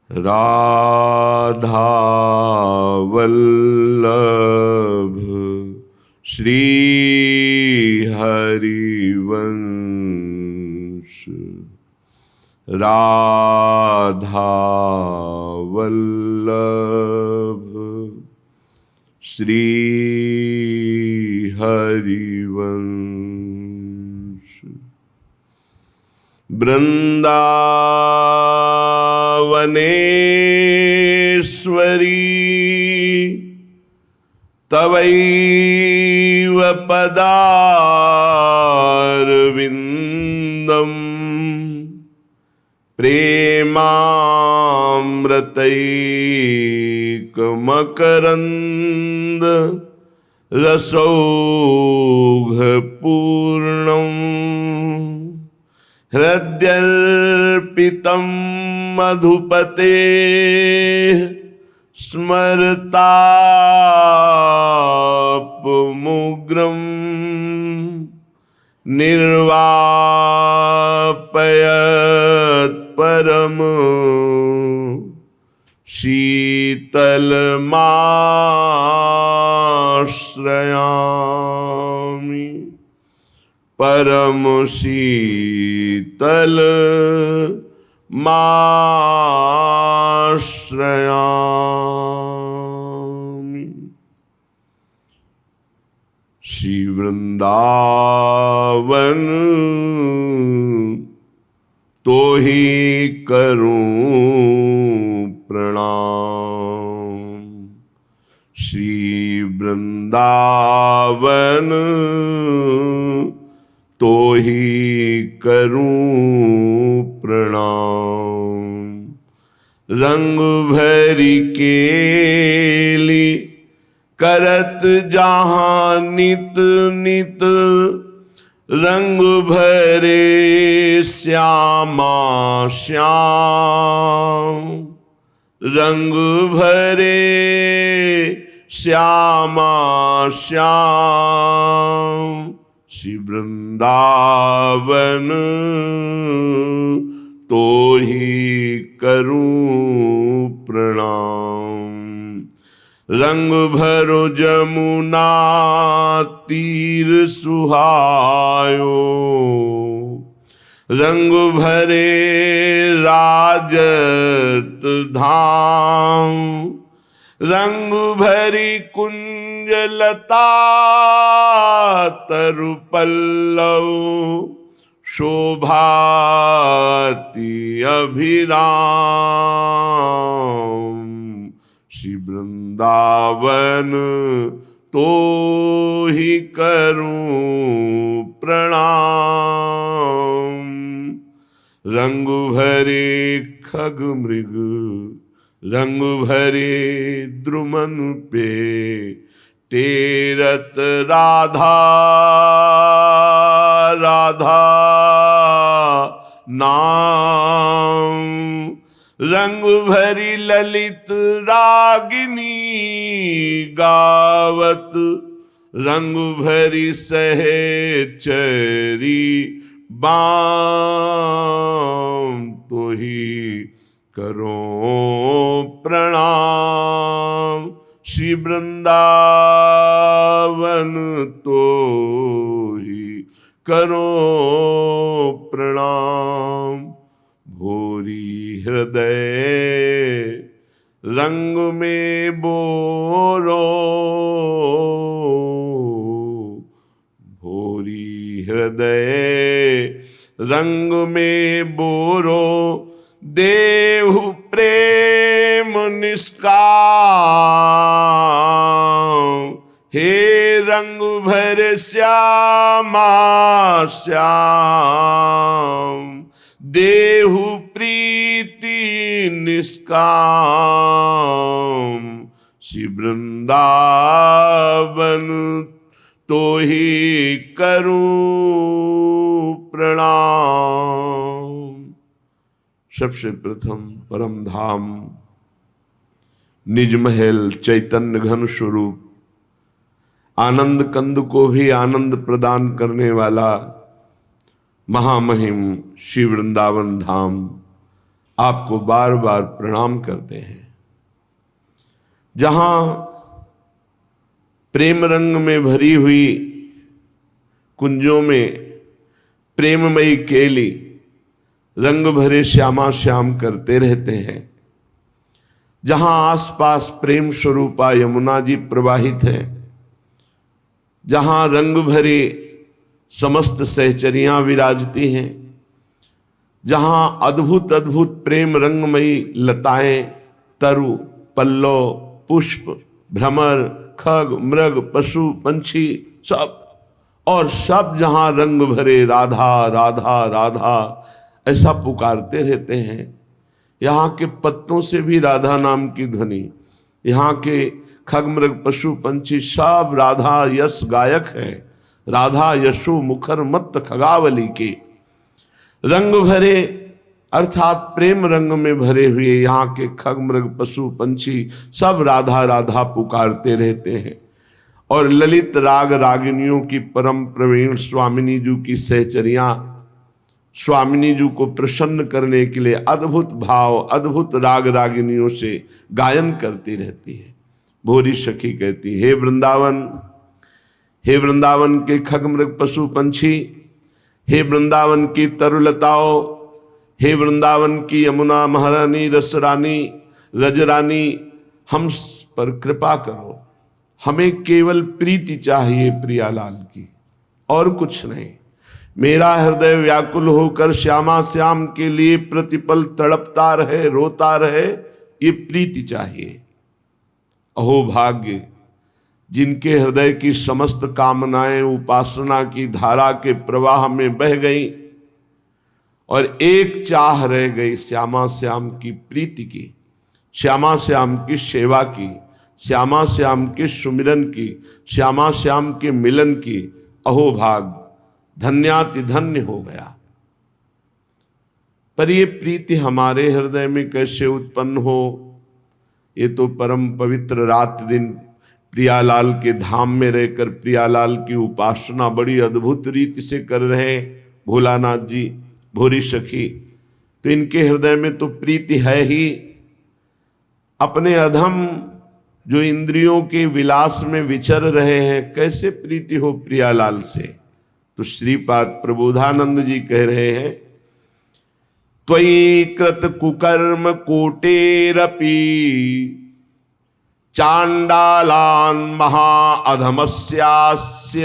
राधा वल्लभ श्री हरिवंश। राधा वल्लभ श्री हरिवंश। वृंदावनेश्वरी तवैव पदारविन्दं प्रेमामृतैकमकरन्द रसौघपूर्णम् हृद्यर्पितं मधुपते स्मरतापमुग्रं निर्वापयत् परम शीतलमाश्रयामि। परम शीतल माश्रयामि। श्री वृंदावन तो ही करूं प्रणाम। श्री वृंदावन तो ही करूं प्रणाम। रंग भरी केली करत जहाँ नित नित, रंग भरे श्यामा श्याम। रंग भरे श्यामा श्याम। श्री वृंदावन तो ही करूं प्रणाम। रंग भरो जमुना तीर सुहायो, रंग भरे राजत धाम। रंग भरी कुंजलता तरु पल्लव, शोभाति अभिराम। श्री वृंदावन तो ही करूं प्रणाम। रंग भरे खग मृग, रंग भरे द्रुमन पे टेरत राधा राधा नाम। रंग भरी ललित रागिनी गावत, रंग भरी सहचरी बाम। तो ही करो प्रणाम। श्री वृंदावन तो ही करो प्रणाम। भोरी हृदय रंग में बोरो, भोरी हृदय रंग में बोरो। देहु प्रेम निष्काम, हे रंग भर श्यामा श्याम। देहु प्रीति निष्काम। श्री वृंदावन तो ही करूं प्रणाम। सबसे प्रथम परम धाम निज महल चैतन्य घन स्वरूप, आनंद कंद को भी आनंद प्रदान करने वाला महामहिम श्री वृंदावन धाम आपको बार बार प्रणाम करते हैं। जहां प्रेम रंग में भरी हुई कुंजों में प्रेममयी केली रंग भरे श्यामा श्याम करते रहते हैं, जहां आसपास प्रेम स्वरूपा यमुना जी प्रवाहित है, जहां रंग भरे समस्त सहचरियां विराजती हैं, जहां अद्भुत अद्भुत प्रेम रंगमयी लताएं, तरु, पल्लव, पुष्प, भ्रमर, खग, मृग, पशु, पंछी सब, और सब जहां रंग भरे राधा राधा राधा ऐसा पुकारते रहते हैं। यहाँ के पत्तों से भी राधा नाम की ध्वनि, यहाँ के खग, मृग, पशु, पंछी सब राधा यश गायक है। राधा यशो मुखर मत्त खगावली के रंग भरे अर्थात प्रेम रंग में भरे हुए यहाँ के खग, मृग, पशु, पंछी सब राधा राधा पुकारते रहते हैं। और ललित राग रागिनियों की परम प्रवीण स्वामिनी जी की सहचरियां स्वामिनी जी को प्रसन्न करने के लिए अद्भुत भाव, अद्भुत राग रागिनियों से गायन करती रहती है। भोरी सखी कहती, हे वृंदावन, हे वृंदावन के खग, मृग, पशु, पंछी, हे वृंदावन की तरुलताओं, हे वृंदावन की यमुना महारानी, रसरानी, रजरानी, हम पर कृपा करो। हमें केवल प्रीति चाहिए प्रियालाल की, और कुछ नहीं। मेरा हृदय व्याकुल होकर श्यामा श्याम के लिए प्रतिपल तड़पता रहे, रोता रहे, ये प्रीति चाहिए। अहो भाग्य जिनके हृदय की समस्त कामनाएं उपासना की धारा के प्रवाह में बह गई और एक चाह रह गई श्यामा श्याम की प्रीति की, श्यामा श्याम की सेवा की, श्यामा श्याम के सुमिरन की, श्यामा श्याम के मिलन की। अहो भाग धन्याति धन्य हो गया। पर ये प्रीति हमारे हृदय में कैसे उत्पन्न हो? ये तो परम पवित्र रात दिन प्रियालाल के धाम में रहकर प्रियालाल की उपासना बड़ी अद्भुत रीति से कर रहे हैं भोलानाथ जी, भोरी सखी। तो इनके हृदय में तो प्रीति है ही। अपने अधम जो इंद्रियों के विलास में विचर रहे हैं, कैसे प्रीति हो प्रियालाल से? तो श्रीपाद प्रबोधानंद जी कह रहे हैं, त्वयि कृत कुकर्म कोटेरपि चांडालान महा अधमस्यास्य।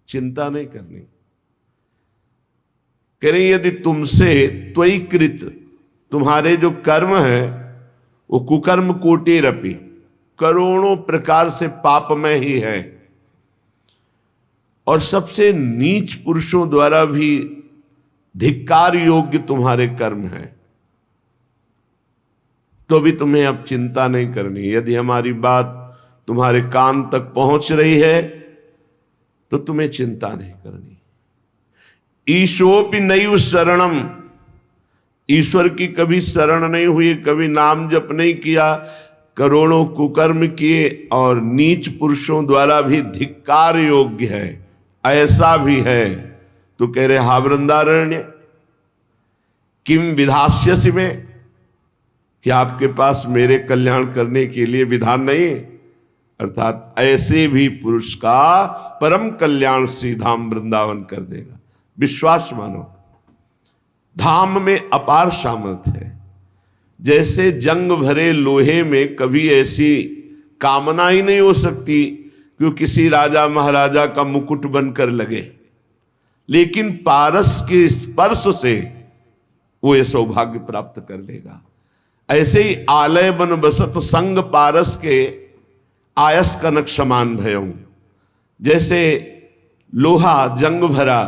चिंता नहीं करनी। कह रही यदि तुमसे त्वयि कृत, तुम्हारे जो कर्म है वो कुकर्म कोटेरपि, करोड़ों प्रकार से पापमय ही है, और सबसे नीच पुरुषों द्वारा भी धिक्कार योग्य तुम्हारे कर्म हैं, तो भी तुम्हें अब चिंता नहीं करनी। यदि हमारी बात तुम्हारे कान तक पहुंच रही है तो तुम्हें चिंता नहीं करनी। ईशोपि नैव शरणम, ईश्वर की कभी शरण नहीं हुई, कभी नाम जप नहीं किया, करोड़ों कुकर्म किए और नीच पुरुषों द्वारा भी धिक्कार योग्य है, ऐसा भी है। तो कह रहे हा वृंदारण्य किम विधास्यसि में, क्या आपके पास मेरे कल्याण करने के लिए विधान नहीं? अर्थात ऐसे भी पुरुष का परम कल्याण श्री धाम वृंदावन कर देगा। विश्वास मानो, धाम में अपार सामर्थ्य है। जैसे जंग भरे लोहे में कभी ऐसी कामना ही नहीं हो सकती कि किसी राजा महाराजा का मुकुट बनकर लगे, लेकिन पारस के स्पर्श से वो ये सौभाग्य प्राप्त कर लेगा। ऐसे ही आलय बन बसत संग पारस के आयस कनक समान भयऊ। जैसे लोहा जंग भरा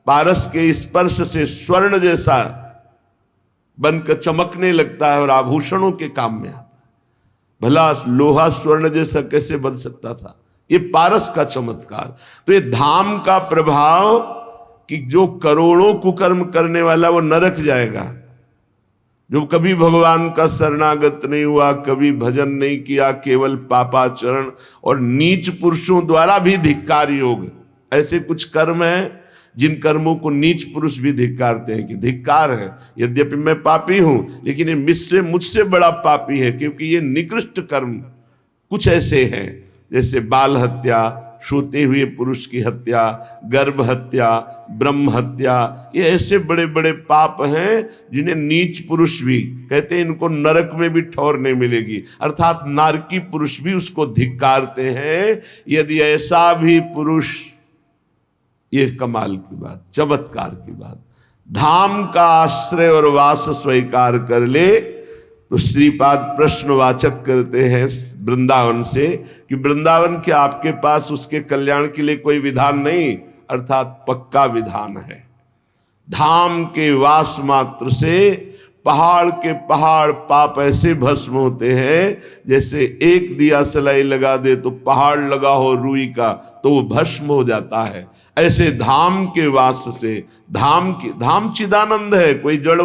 पारस के स्पर्श से स्वर्ण जैसा बनकर चमकने लगता है और आभूषणों के काम में आता है। भला लोहा स्वर्ण जैसा कैसे बन सकता था? ये पारस का चमत्कार। तो ये धाम का प्रभाव कि जो करोड़ों कुकर्म करने वाला वो नरक जाएगा, जो कभी भगवान का शरणागत नहीं हुआ, कभी भजन नहीं किया, केवल पापाचरण और नीच पुरुषों द्वारा भी धिक्कार योग, ऐसे कुछ कर्म हैं जिन कर्मों को नीच पुरुष भी धिक्कारते हैं कि धिक्कार है, यद्यपि मैं पापी हूं लेकिन ये मुझसे बड़ा पापी है, क्योंकि ये निकृष्ट कर्म कुछ ऐसे हैं जैसे बाल हत्या, सोते हुए पुरुष की हत्या, गर्भ हत्या, ब्रह्म हत्या, ये ऐसे बड़े बड़े पाप हैं जिन्हें नीच पुरुष भी कहते हैं इनको नरक में भी ठौर नहीं मिलेगी, अर्थात नारकी पुरुष भी उसको धिक्कारते हैं। यदि ऐसा भी पुरुष, ये कमाल की बात, चमत्कार की बात, धाम का आश्रय और वास स्वीकार कर ले तो श्रीपाद प्रश्नवाचक करते हैं वृंदावन से कि वृंदावन के आपके पास उसके कल्याण के लिए कोई विधान नहीं, अर्थात पक्का विधान है। धाम के वास मात्र से पहाड़ के पहाड़ पाप ऐसे भस्म होते हैं जैसे एक दिया सलाई लगा दे तो पहाड़ लगा हो रुई का तो वो भस्म हो जाता है। ऐसे धाम के वास से, धाम चिदानंद है, कोई जड़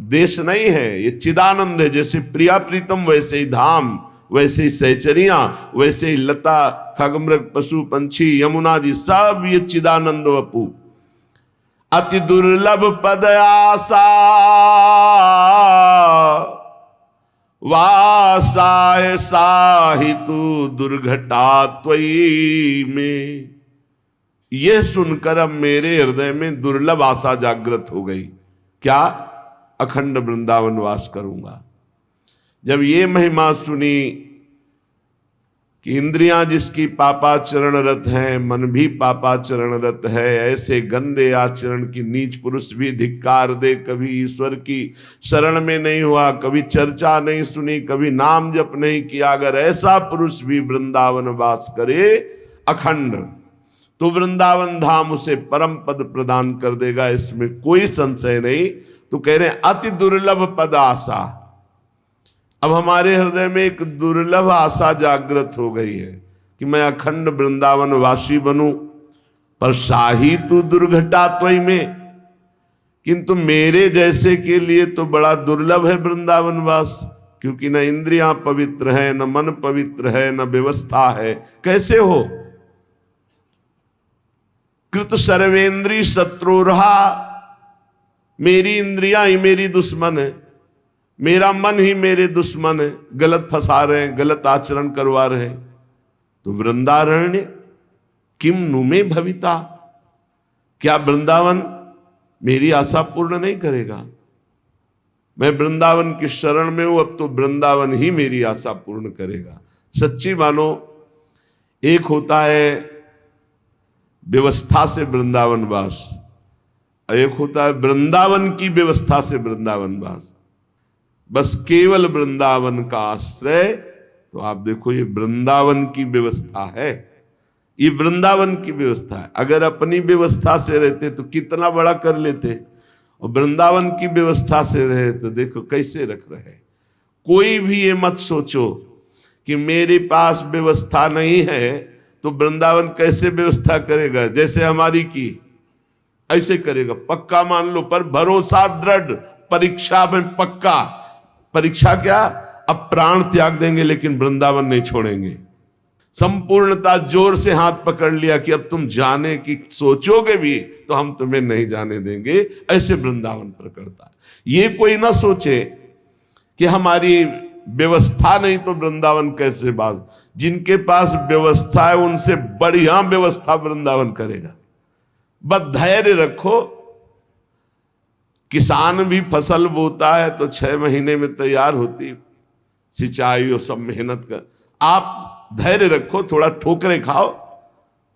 देश नहीं है, ये चिदानंद है। जैसे प्रिया प्रीतम वैसे ही धाम, वैसे ही सहचरियां, वैसे ही लता खगमृग पशु पंछी यमुना जी सब ये चिदानंद वपु। अति दुर्लभ पद आसा वासाय साहितु दुर्घटा त्वयि में। यह सुनकर अब मेरे हृदय में दुर्लभ आशा जागृत हो गई, क्या? अखंड वृंदावन वास करूंगा। जब ये महिमा सुनी कि इंद्रियां जिसकी पापाचरण रत हैं, मन भी पापाचरण रत है, ऐसे गंदे आचरण की नीच पुरुष भी धिक्कार दे, कभी ईश्वर की शरण में नहीं हुआ, कभी चर्चा नहीं सुनी, कभी नाम जप नहीं किया, अगर ऐसा पुरुष भी वृंदावन वास करे अखंड, तो वृंदावन धाम उसे परम पद प्रदान कर देगा, इसमें कोई संशय नहीं। तो कह रहे हैं अति दुर्लभ पद आशा। अब हमारे हृदय में एक दुर्लभ आशा जागृत हो गई है कि मैं अखंड वृंदावन वासी बनूं, पर शाही तू दुर्घटा त्वयि में, किंतु मेरे जैसे के लिए तो बड़ा दुर्लभ है वृंदावन वास, क्योंकि न इंद्रियां पवित्र है, न मन पवित्र है, न व्यवस्था है। कैसे हो? कृत सर्वेंद्री शत्रुरहा, मेरी इंद्रियां ही मेरी दुश्मन है, मेरा मन ही मेरे दुश्मन है, गलत फंसा रहे हैं, गलत आचरण करवा रहे हैं। तो वृंदारण्य किम नुमे भविता, क्या वृंदावन मेरी आशा पूर्ण नहीं करेगा? मैं वृंदावन की शरण में हूं, अब तो वृंदावन ही मेरी आशा पूर्ण करेगा। सच्ची मानो, एक होता है व्यवस्था से वृंदावन वास, एक होता है वृंदावन की व्यवस्था से वृंदावन वास। बस केवल वृंदावन का आश्रय, तो आप देखो ये वृंदावन की व्यवस्था है, ये वृंदावन की व्यवस्था है। अगर अपनी व्यवस्था से रहते तो कितना बड़ा कर लेते, और वृंदावन की व्यवस्था से रहे तो देखो कैसे रख रहे। कोई भी ये मत सोचो कि मेरे पास व्यवस्था नहीं है तो वृंदावन कैसे व्यवस्था करेगा, जैसे हमारी की ऐसे करेगा, पक्का मान लो। पर भरोसा दृढ़, परीक्षा में पक्का। परीक्षा क्या? अब प्राण त्याग देंगे लेकिन वृंदावन नहीं छोड़ेंगे। संपूर्णता, जोर से हाथ पकड़ लिया कि अब तुम जाने की सोचोगे भी तो हम तुम्हें नहीं जाने देंगे, ऐसे वृंदावन प्रकटता है। ये कोई ना सोचे कि हमारी व्यवस्था नहीं तो वृंदावन कैसे बात। जिनके पास व्यवस्था है उनसे बढ़िया व्यवस्था वृंदावन करेगा। बस धैर्य रखो। किसान भी फसल बोता है तो 6 महीने में तैयार होती, सिंचाई और सब मेहनत कर। आप धैर्य रखो, थोड़ा ठोकरें खाओ,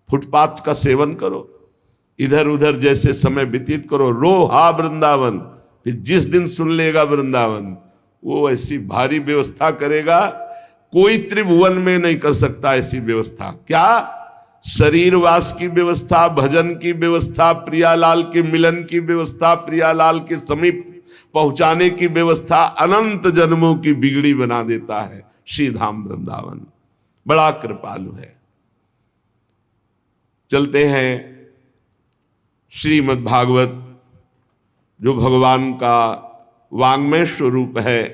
फुटपाथ का सेवन करो, इधर उधर जैसे समय व्यतीत करो, रो हा वृंदावन। फिर जिस दिन सुन लेगा वृंदावन, वो ऐसी भारी व्यवस्था करेगा, कोई त्रिभुवन में नहीं कर सकता ऐसी व्यवस्था। क्या? शरीरवास की व्यवस्था, भजन की व्यवस्था, प्रियालाल के मिलन की व्यवस्था, प्रियालाल के समीप पहुंचाने की व्यवस्था, अनंत जन्मों की बिगड़ी बना देता है श्री धाम वृंदावन। बड़ा कृपालु है। चलते हैं श्रीमद् भागवत, जो भगवान का वाङ्मय स्वरूप है।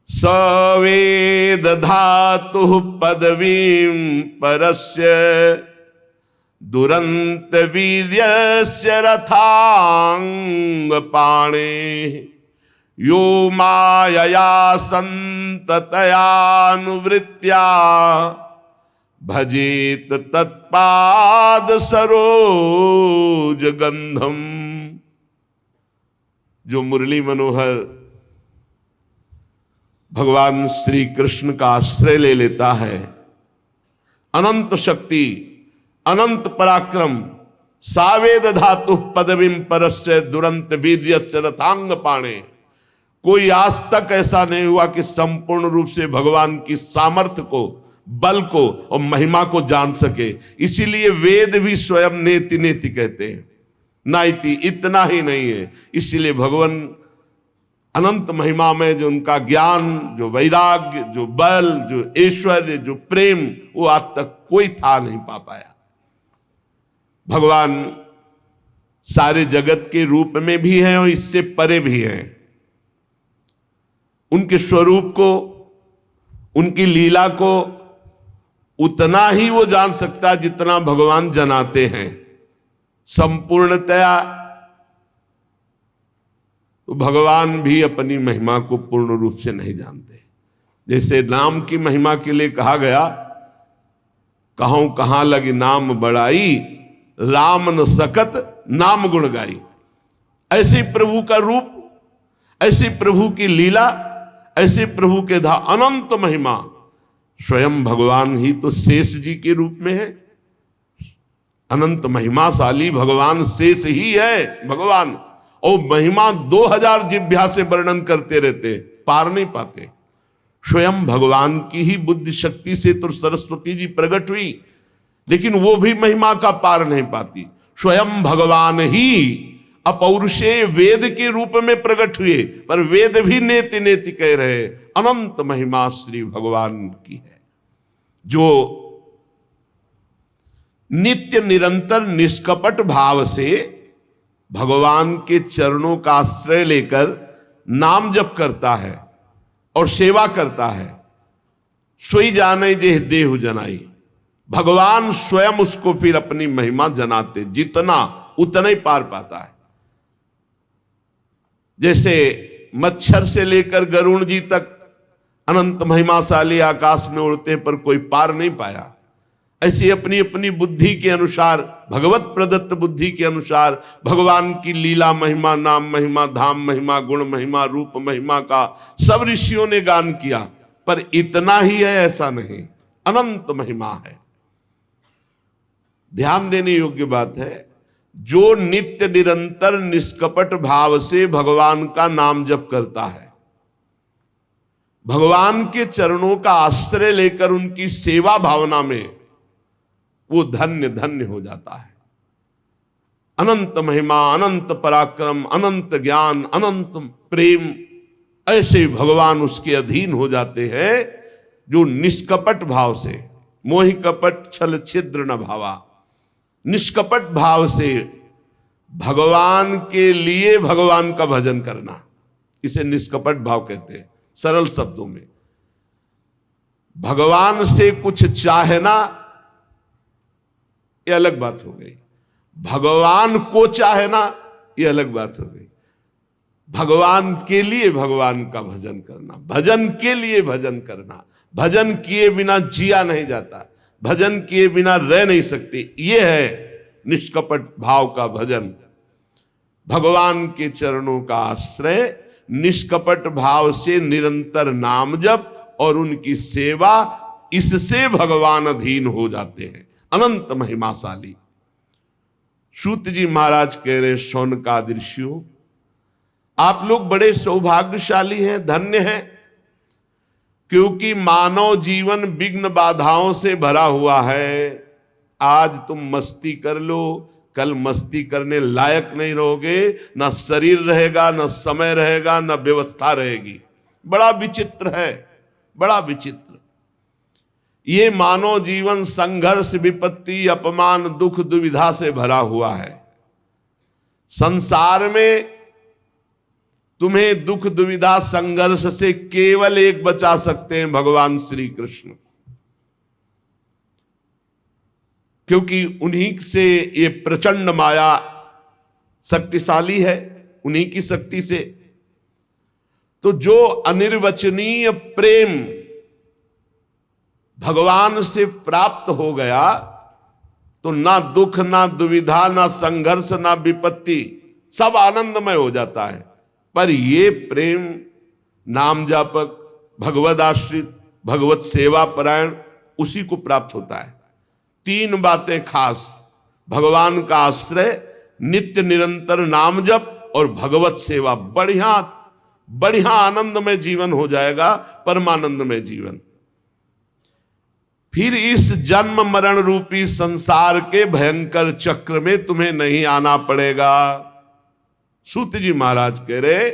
सवेद धातु पदवीं परस्य दुरंत वीर्यस्य रथांग पाणे यो मायया संततयानुवृत्त्या भजेत तत्पाद सरोज गंधम। जो मुरली मनोहर भगवान श्री कृष्ण का आश्रय ले लेता है, अनंत शक्ति अनंत पराक्रम सावेद धातु पदवीं परस्य दुरंत वीर्यस्य रथांग पाणे। कोई आज तक ऐसा नहीं हुआ कि संपूर्ण रूप से भगवान की सामर्थ्य को, बल को और महिमा को जान सके। इसीलिए वेद भी स्वयं नेति नेति कहते हैं, नाइति, इतना ही नहीं है। इसीलिए भगवान अनंत महिमा में जो उनका ज्ञान, जो वैराग्य, जो बल, जो ऐश्वर्य, जो प्रेम, वो आज तक कोई था नहीं पा पाया। भगवान सारे जगत के रूप में भी हैं और इससे परे भी हैं। उनके स्वरूप को, उनकी लीला को उतना ही वो जान सकता है जितना भगवान जनाते हैं। संपूर्णतया तो भगवान भी अपनी महिमा को पूर्ण रूप से नहीं जानते। जैसे नाम की महिमा के लिए कहा गया, कहूं कहां लगी नाम बड़ाई, राम न सकत नाम गुण गाई। ऐसे प्रभु का रूप, ऐसी प्रभु की लीला, ऐसे प्रभु के अनंत महिमा। स्वयं भगवान ही तो शेष जी के रूप में है। अनंत महिमाशाली भगवान शेष ही है भगवान, और महिमा 2000 जिह्वा से वर्णन करते रहते, पार नहीं पाते। स्वयं भगवान की ही बुद्धि शक्ति से तो सरस्वती जी प्रकट हुई, लेकिन वो भी महिमा का पार नहीं पाती। स्वयं भगवान ही अपौरुषे वेद के रूप में प्रकट हुए, पर वेद भी नेति नेति कह रहे अनंत महिमा श्री भगवान की है, जो नित्य निरंतर निष्कपट भाव से भगवान के चरणों का आश्रय लेकर नाम जप करता है और सेवा करता है। सोई जाने जे देहु जनाई। भगवान स्वयं उसको फिर अपनी महिमा जनाते, जितना उतना ही पार पाता है। जैसे मच्छर से लेकर गरुण जी तक अनंत महिमाशाली आकाश में उड़ते पर कोई पार नहीं पाया, ऐसी अपनी अपनी बुद्धि के अनुसार, भगवत प्रदत्त बुद्धि के अनुसार भगवान की लीला महिमा, नाम महिमा, धाम महिमा, गुण महिमा, रूप महिमा का सब ऋषियों ने गान किया। पर इतना ही है ऐसा नहीं, अनंत महिमा है। ध्यान देने योग्य बात है, जो नित्य निरंतर निष्कपट भाव से भगवान का नाम जप करता है, भगवान के चरणों का आश्रय लेकर उनकी सेवा भावना में, वो धन्य धन्य हो जाता है। अनंत महिमा, अनंत पराक्रम, अनंत ज्ञान, अनंत प्रेम, ऐसे भगवान उसके अधीन हो जाते हैं जो निष्कपट भाव से, मोहि कपट छल छिद्र न भावा, निष्कपट भाव से भगवान के लिए भगवान का भजन करना, इसे निष्कपट भाव कहते हैं। सरल शब्दों में, भगवान से कुछ चाहना ये अलग बात हो गई, भगवान को चाहना ये अलग बात हो गई। भगवान के लिए भगवान का भजन करना, भजन के लिए भजन करना, भजन किए बिना जिया नहीं जाता, भजन किए बिना रह नहीं सकते, ये है निष्कपट भाव का भजन। भगवान के चरणों का आश्रय, निष्कपट भाव से निरंतर नाम जप और उनकी सेवा, इससे भगवान अधीन हो जाते हैं, अनंत महिमाशाली। सूत जी महाराज कह रहे, शौनकादि ऋषियों, आप लोग बड़े सौभाग्यशाली हैं, धन्य हैं, क्योंकि मानव जीवन विघ्न बाधाओं से भरा हुआ है। आज तुम मस्ती कर लो, कल मस्ती करने लायक नहीं रहोगे, ना शरीर रहेगा, ना समय रहेगा, ना व्यवस्था रहेगी। बड़ा विचित्र है, बड़ा विचित्र। ये मानव जीवन संघर्ष, विपत्ति, अपमान, दुख, दुविधा से भरा हुआ है। संसार में तुम्हें दुख, दुविधा, संघर्ष से केवल एक बचा सकते हैं, भगवान श्री कृष्ण। क्योंकि उन्हीं से ये प्रचंड माया शक्तिशाली है, उन्हीं की शक्ति से। तो जो अनिर्वचनीय प्रेम भगवान से प्राप्त हो गया तो ना दुख, ना दुविधा, ना संघर्ष, ना विपत्ति, सब आनंदमय हो जाता है। पर ये प्रेम नाम जापक, भगवद आश्रित, भगवत सेवा परायण, उसी को प्राप्त होता है। 3 बातें खास: भगवान का आश्रय, नित्य निरंतर नाम जप और भगवत सेवा। बढ़िया बढ़िया आनंदमय जीवन हो जाएगा, परमानंदमय जीवन। फिर इस जन्म मरण रूपी संसार के भयंकर चक्र में तुम्हें नहीं आना पड़ेगा। सूत जी महाराज कह रहे,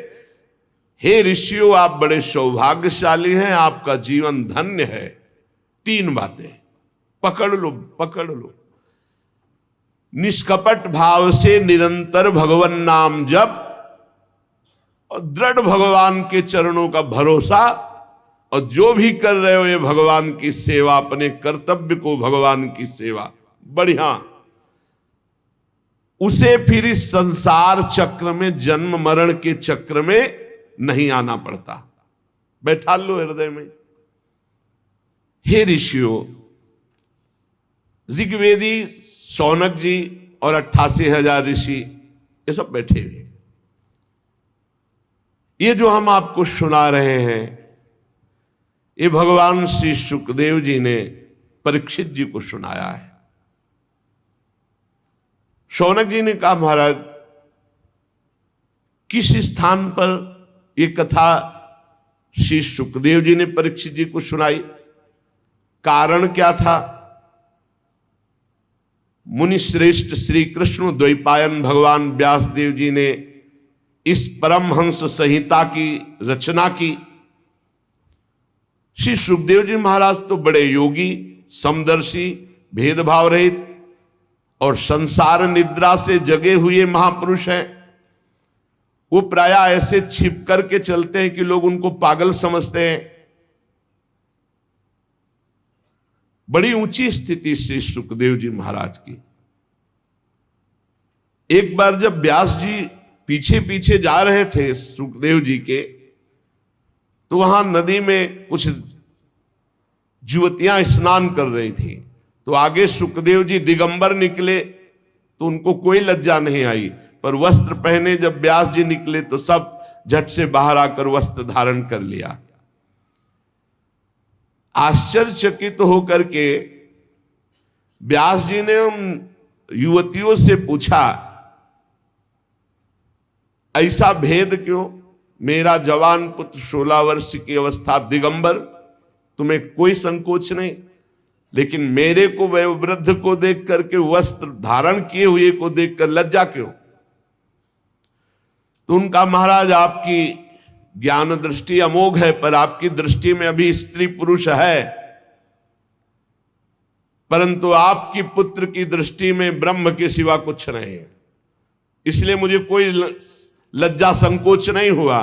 हे ऋषियों, आप बड़े सौभाग्यशाली हैं, आपका जीवन धन्य है। 3 बातें पकड़ लो, पकड़ लो। निष्कपट भाव से निरंतर भगवान नाम जप और दृढ़ भगवान के चरणों का भरोसा, और जो भी कर रहे हो ये भगवान की सेवा, अपने कर्तव्य को भगवान की सेवा, बढ़िया। उसे फिर इस संसार चक्र में, जन्म मरण के चक्र में नहीं आना पड़ता। बैठा लो हृदय में। हे ऋषियों, ऋग्वेदी शौनक जी और 88,000 ऋषि ये सब बैठे हुए। ये जो हम आपको सुना रहे हैं, ये भगवान श्री सुखदेव जी ने परीक्षित जी को सुनाया है। शौनक जी ने कहा, महाराज किस स्थान पर ये कथा श्री सुखदेव जी ने परीक्षित जी को सुनाई, कारण क्या था? मुनि श्रेष्ठ श्री कृष्ण द्वैपायन भगवान व्यासदेव जी ने इस परमहंस संहिता की रचना की। श्री सुखदेव जी महाराज तो बड़े योगी, समदर्शी, भेदभाव रहित और संसार निद्रा से जगे हुए महापुरुष हैं। वो प्रायः ऐसे छिप करके चलते हैं कि लोग उनको पागल समझते हैं। बड़ी ऊंची स्थिति श्री सुखदेव जी महाराज की। एक बार जब व्यास जी पीछे पीछे जा रहे थे सुखदेव जी के, तो वहां नदी में कुछ युवतियां स्नान कर रही थी। तो आगे सुखदेव जी दिगंबर निकले तो उनको कोई लज्जा नहीं आई, पर वस्त्र पहने जब व्यास जी निकले तो सब झट से बाहर आकर वस्त्र धारण कर लिया। आश्चर्यचकित होकर के व्यास जी ने उन युवतियों से पूछा, ऐसा भेद क्यों? मेरा जवान पुत्र 16 वर्ष की अवस्था दिगंबर, तुम्हें कोई संकोच नहीं, लेकिन मेरे को वयोवृद्ध को देख करके, वस्त्र धारण किए हुए को देखकर लज्जा क्यों? तो उनका, महाराज आपकी ज्ञान दृष्टि अमोघ है, पर आपकी दृष्टि में अभी स्त्री पुरुष है, परंतु आपकी पुत्र की दृष्टि में ब्रह्म के सिवा कुछ नहीं है। इसलिए मुझे कोई लज्जा संकोच नहीं हुआ,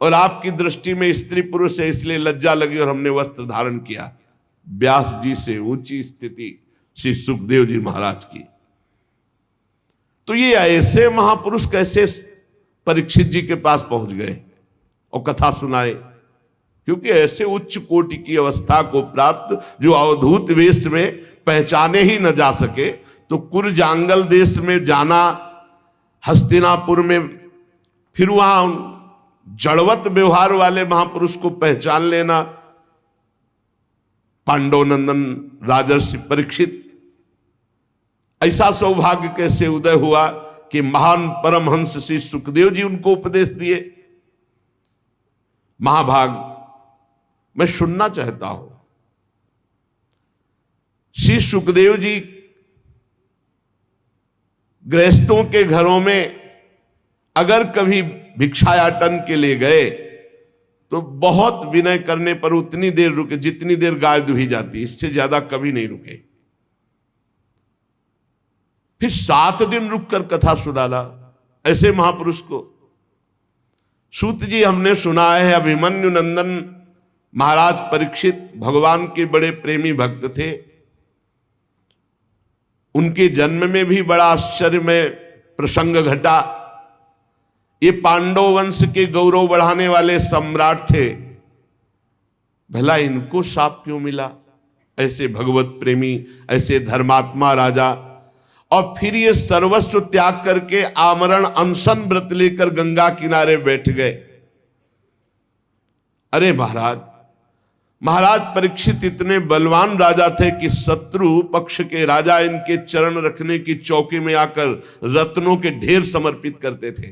और आपकी दृष्टि में स्त्री पुरुष है इसलिए लज्जा लगी और हमने वस्त्र धारण किया। व्यास जी से ऊंची स्थिति श्री सुखदेव जी महाराज की। तो ये ऐसे महापुरुष कैसे परीक्षित जी के पास पहुंच गए और कथा सुनाए? क्योंकि ऐसे उच्च कोटि की अवस्था को प्राप्त, जो अवधूत वेश में पहचाने ही न जा सके, तो कुरजांगल देश में जाना, हस्तिनापुर में, फिर वहां जड़वत व्यवहार वाले महापुरुष को पहचान लेना, पांडवनंदन राजर्षि परीक्षित, ऐसा सौभाग्य कैसे उदय हुआ कि महान परमहंस श्री सुखदेव जी उनको उपदेश दिए। महाभाग मैं सुनना चाहता हूं। श्री सुखदेव जी गृहस्थों के घरों में अगर कभी भिक्षायाटन के लिए गए तो बहुत विनय करने पर उतनी देर रुके जितनी देर गाय दुही जाती, इससे ज्यादा कभी नहीं रुके। फिर 7 दिन रुककर कथा सुनाला ऐसे महापुरुष को। सूत जी हमने सुना है, अभिमन्यु नंदन महाराज परीक्षित भगवान के बड़े प्रेमी भक्त थे। उनके जन्म में भी बड़ा आश्चर्यमय प्रसंग घटा। ये पांडव वंश के गौरव बढ़ाने वाले सम्राट थे, भला इनको शाप क्यों मिला? ऐसे भगवत प्रेमी, ऐसे धर्मात्मा राजा, और फिर ये सर्वस्व त्याग करके आमरण अनशन व्रत लेकर गंगा किनारे बैठ गए। अरे महाराज परीक्षित इतने बलवान राजा थे कि शत्रु पक्ष के राजा इनके चरण रखने की चौकी में आकर रत्नों के ढेर समर्पित करते थे।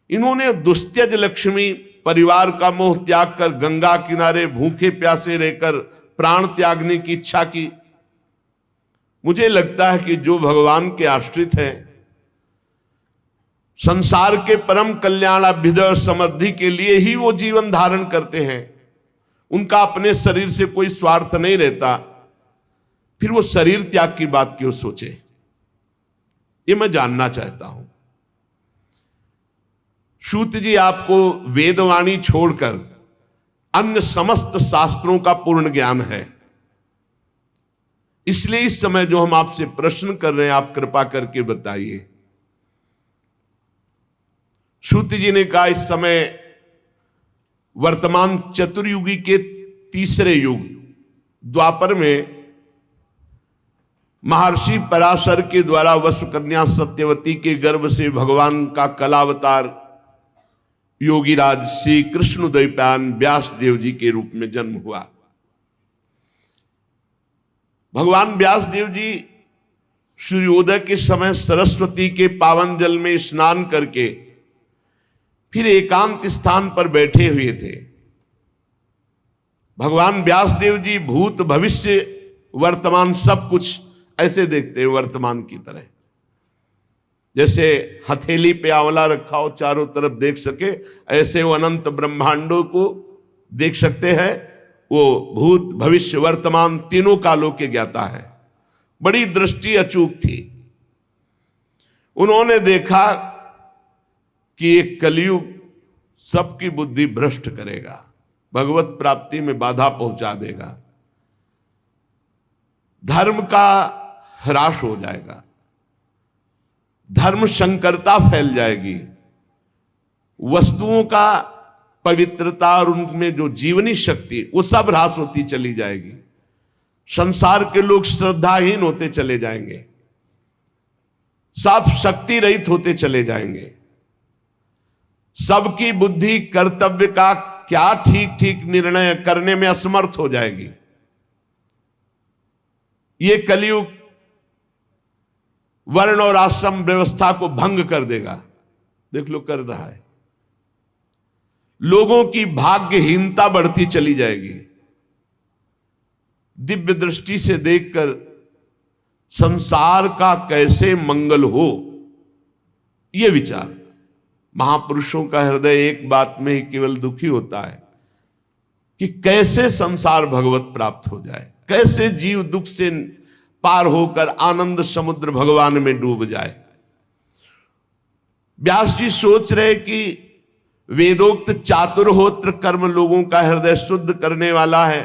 इन्होंने दुस्त्यज लक्ष्मी परिवार का मोह त्याग कर गंगा किनारे भूखे प्यासे रहकर प्राण त्यागने की इच्छा की। मुझे लगता है कि जो भगवान के आश्रित हैं, संसार के परम कल्याण अभ्युदय समृद्धि के लिए ही वो जीवन धारण करते हैं, उनका अपने शरीर से कोई स्वार्थ नहीं रहता, फिर वो शरीर त्याग की बात क्यों सोचे? ये मैं जानना चाहता हूं। सूत जी आपको वेदवाणी छोड़कर अन्य समस्त शास्त्रों का पूर्ण ज्ञान है, इसलिए इस समय जो हम आपसे प्रश्न कर रहे हैं आप कृपा करके बताइए। सूत जी ने कहा इस समय वर्तमान चतुर्युगी के तीसरे युग द्वापर में महर्षि पराशर के द्वारा वसुकन्या सत्यवती के गर्भ से भगवान का कलावतार योगीराज श्री कृष्ण द्वैपायन व्यास देव जी के रूप में जन्म हुआ। भगवान व्यास देव जी सूर्योदय के समय सरस्वती के पावन जल में स्नान करके फिर एकांत स्थान पर बैठे हुए थे। भगवान व्यास देव जी भूत भविष्य वर्तमान सब कुछ ऐसे देखते हैं वर्तमान की तरह, जैसे हथेली पे आंवला रखा हो चारों तरफ देख सके, ऐसे वो अनंत ब्रह्मांडों को देख सकते हैं। वो भूत भविष्य वर्तमान तीनों कालों के ज्ञाता है। बड़ी दृष्टि अचूक थी। उन्होंने देखा कि ये कलयुग सबकी बुद्धि भ्रष्ट करेगा, भगवत प्राप्ति में बाधा पहुंचा देगा, धर्म का ह्रास हो जाएगा, धर्म संकरता फैल जाएगी, वस्तुओं का पवित्रता और उनमें जो जीवनी शक्ति वो सब ह्रास होती चली जाएगी, संसार के लोग श्रद्धाहीन होते चले जाएंगे, सब शक्ति रहित होते चले जाएंगे, सबकी बुद्धि कर्तव्य का क्या ठीक ठीक निर्णय करने में असमर्थ हो जाएगी। ये कलयुग वर्ण और आश्रम व्यवस्था को भंग कर देगा। देख लो कर रहा है। लोगों की भाग्यहीनता बढ़ती चली जाएगी। दिव्य दृष्टि से देखकर संसार का कैसे मंगल हो, यह विचार। महापुरुषों का हृदय एक बात में ही केवल दुखी होता है कि कैसे संसार भगवत प्राप्त हो जाए, कैसे जीव दुख से पार होकर आनंद समुद्र भगवान में डूब जाए। व्यास जी सोच रहे कि वेदोक्त चातुर्होत्र कर्म लोगों का हृदय शुद्ध करने वाला है।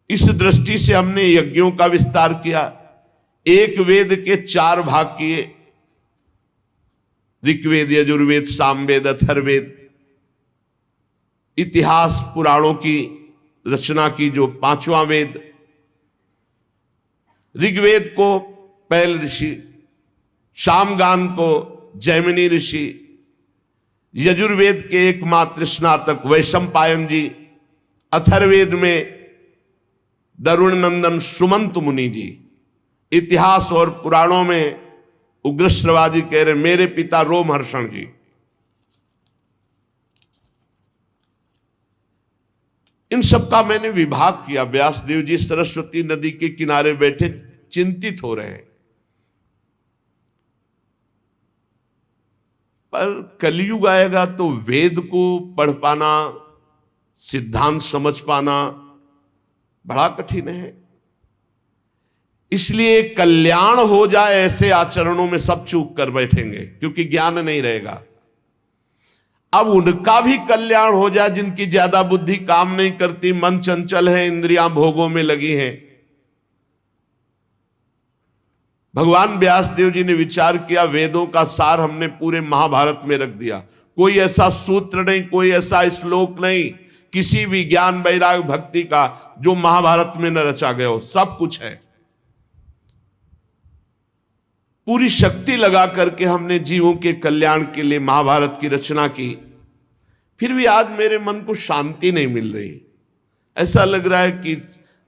इस दृष्टि से हमने यज्ञों का विस्तार किया। एक वेद के 4 भाग किए, ऋग्वेद, यजुर्वेद, सामवेद, अथर्ववेद। इतिहास पुराणों की रचना की जो 5वां वेद। ऋग्वेद को पैल ऋषि, सामगान को जैमिनी ऋषि, यजुर्वेद के एकमात्र स्नातक वैशंपायन जी, अथर्ववेद में दरुण नंदन सुमंत मुनि जी। इतिहास और पुराणों में उग्रश्रवाजी कह रहे मेरे पिता रोमहर्षण जी। इन सब का मैंने विभाग किया। व्यासदेव जी सरस्वती नदी के किनारे बैठे चिंतित हो रहे हैं, पर कलयुग आएगा तो वेद को पढ़ पाना, सिद्धांत समझ पाना बड़ा कठिन है। इसलिए कल्याण हो जाए ऐसे आचरणों में सब चूक कर बैठेंगे, क्योंकि ज्ञान नहीं रहेगा। अब उनका भी कल्याण हो जाए जिनकी ज्यादा बुद्धि काम नहीं करती, मन चंचल है, इंद्रियां भोगों में लगी हैं। भगवान व्यास देव जी ने विचार किया, वेदों का सार हमने पूरे महाभारत में रख दिया। कोई ऐसा सूत्र नहीं, कोई ऐसा श्लोक नहीं, किसी भी ज्ञान वैराग्य भक्ति का जो महाभारत में न रचा गया हो, सब कुछ है। पूरी शक्ति लगा करके हमने जीवों के कल्याण के लिए महाभारत की रचना की। फिर भी आज मेरे मन को शांति नहीं मिल रही। ऐसा लग रहा है कि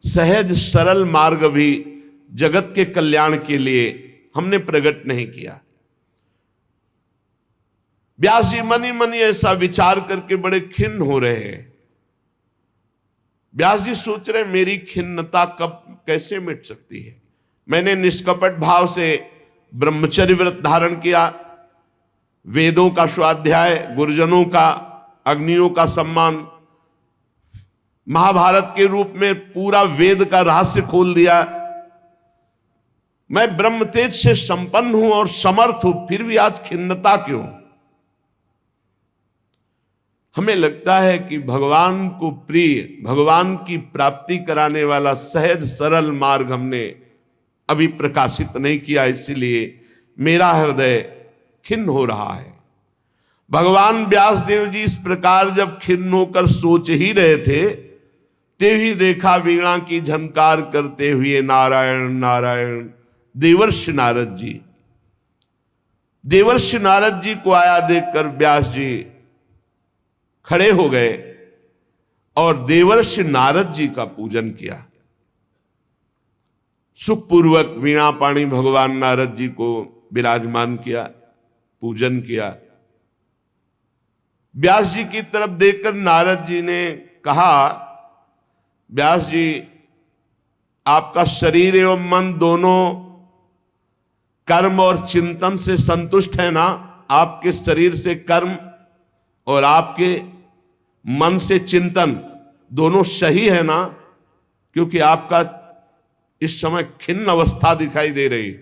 सहज सरल मार्ग भी जगत के कल्याण के लिए हमने प्रकट नहीं किया। व्यास जी मनी मनी ऐसा विचार करके बड़े खिन्न हो रहे हैं। व्यास जी सोच रहे मेरी खिन्नता कब कैसे मिट सकती है। मैंने निष्कपट भाव से ब्रह्मचर्य व्रत धारण किया, वेदों का स्वाध्याय, गुरुजनों का, अग्नियों का सम्मान, महाभारत के रूप में पूरा वेद का रहस्य खोल दिया। मैं ब्रह्म तेज से संपन्न हूं और समर्थ हूं, फिर भी आज खिन्नता क्यों? हमें लगता है कि भगवान को प्रिय, भगवान की प्राप्ति कराने वाला सहज सरल मार्ग हमने अभी प्रकाशित नहीं किया, इसलिए मेरा हृदय खिन्न हो रहा है। भगवान व्यास देव जी इस प्रकार जब खिन्न होकर सोच ही रहे थे, तेभी देखा वीणा की झनकार करते हुए नारायण नारायण देवर्षि नारद जी। देवर्षि नारद जी को आया देखकर व्यास जी खड़े हो गए और देवर्षि नारद जी का पूजन किया। सुखपूर्वक वीणा पाणी भगवान नारद जी को विराजमान किया, पूजन किया। व्यास जी की तरफ देखकर नारद जी ने कहा, व्यास जी आपका शरीर एवं मन दोनों कर्म और चिंतन से संतुष्ट है ना? आपके शरीर से कर्म और आपके मन से चिंतन दोनों सही है ना? क्योंकि आपका इस समय खिन्न अवस्था दिखाई दे रही,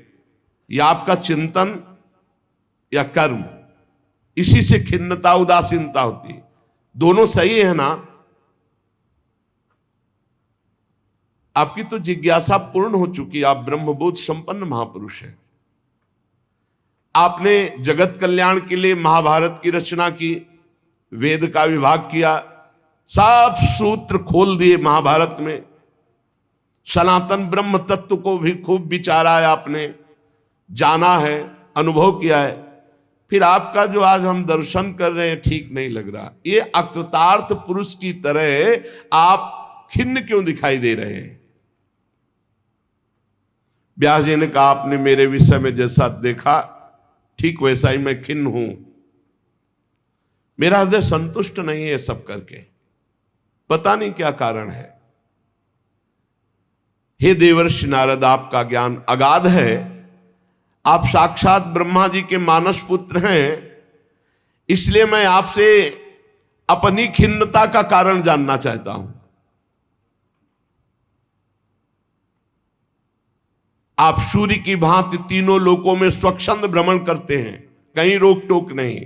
या आपका चिंतन या कर्म, इसी से खिन्नता उदासीनता होती है। दोनों सही है ना? आपकी तो जिज्ञासा पूर्ण हो चुकी, आप ब्रह्मबोध संपन्न महापुरुष हैं। आपने जगत कल्याण के लिए महाभारत की रचना की, वेद का विभाग किया, सब सूत्र खोल दिए महाभारत में। सनातन ब्रह्म तत्व को भी खूब विचारा है आपने, जाना है, अनुभव किया है। फिर आपका जो आज हम दर्शन कर रहे हैं ठीक नहीं लग रहा। ये अकृतार्थ पुरुष की तरह आप खिन्न क्यों दिखाई दे रहे हैं? व्यास जी ने कहा, आपने मेरे विषय में जैसा देखा ठीक वैसा ही मैं खिन्न हूं। मेरा हृदय संतुष्ट नहीं है सब करके, पता नहीं क्या कारण है। हे देवर्षि नारद, आपका ज्ञान अगाध है, आप साक्षात ब्रह्मा जी के मानस पुत्र हैं, इसलिए मैं आपसे अपनी खिन्नता का कारण जानना चाहता हूं। आप सूर्य की भांति तीनों लोकों में स्वच्छंद भ्रमण करते हैं, कहीं रोक टोक नहीं।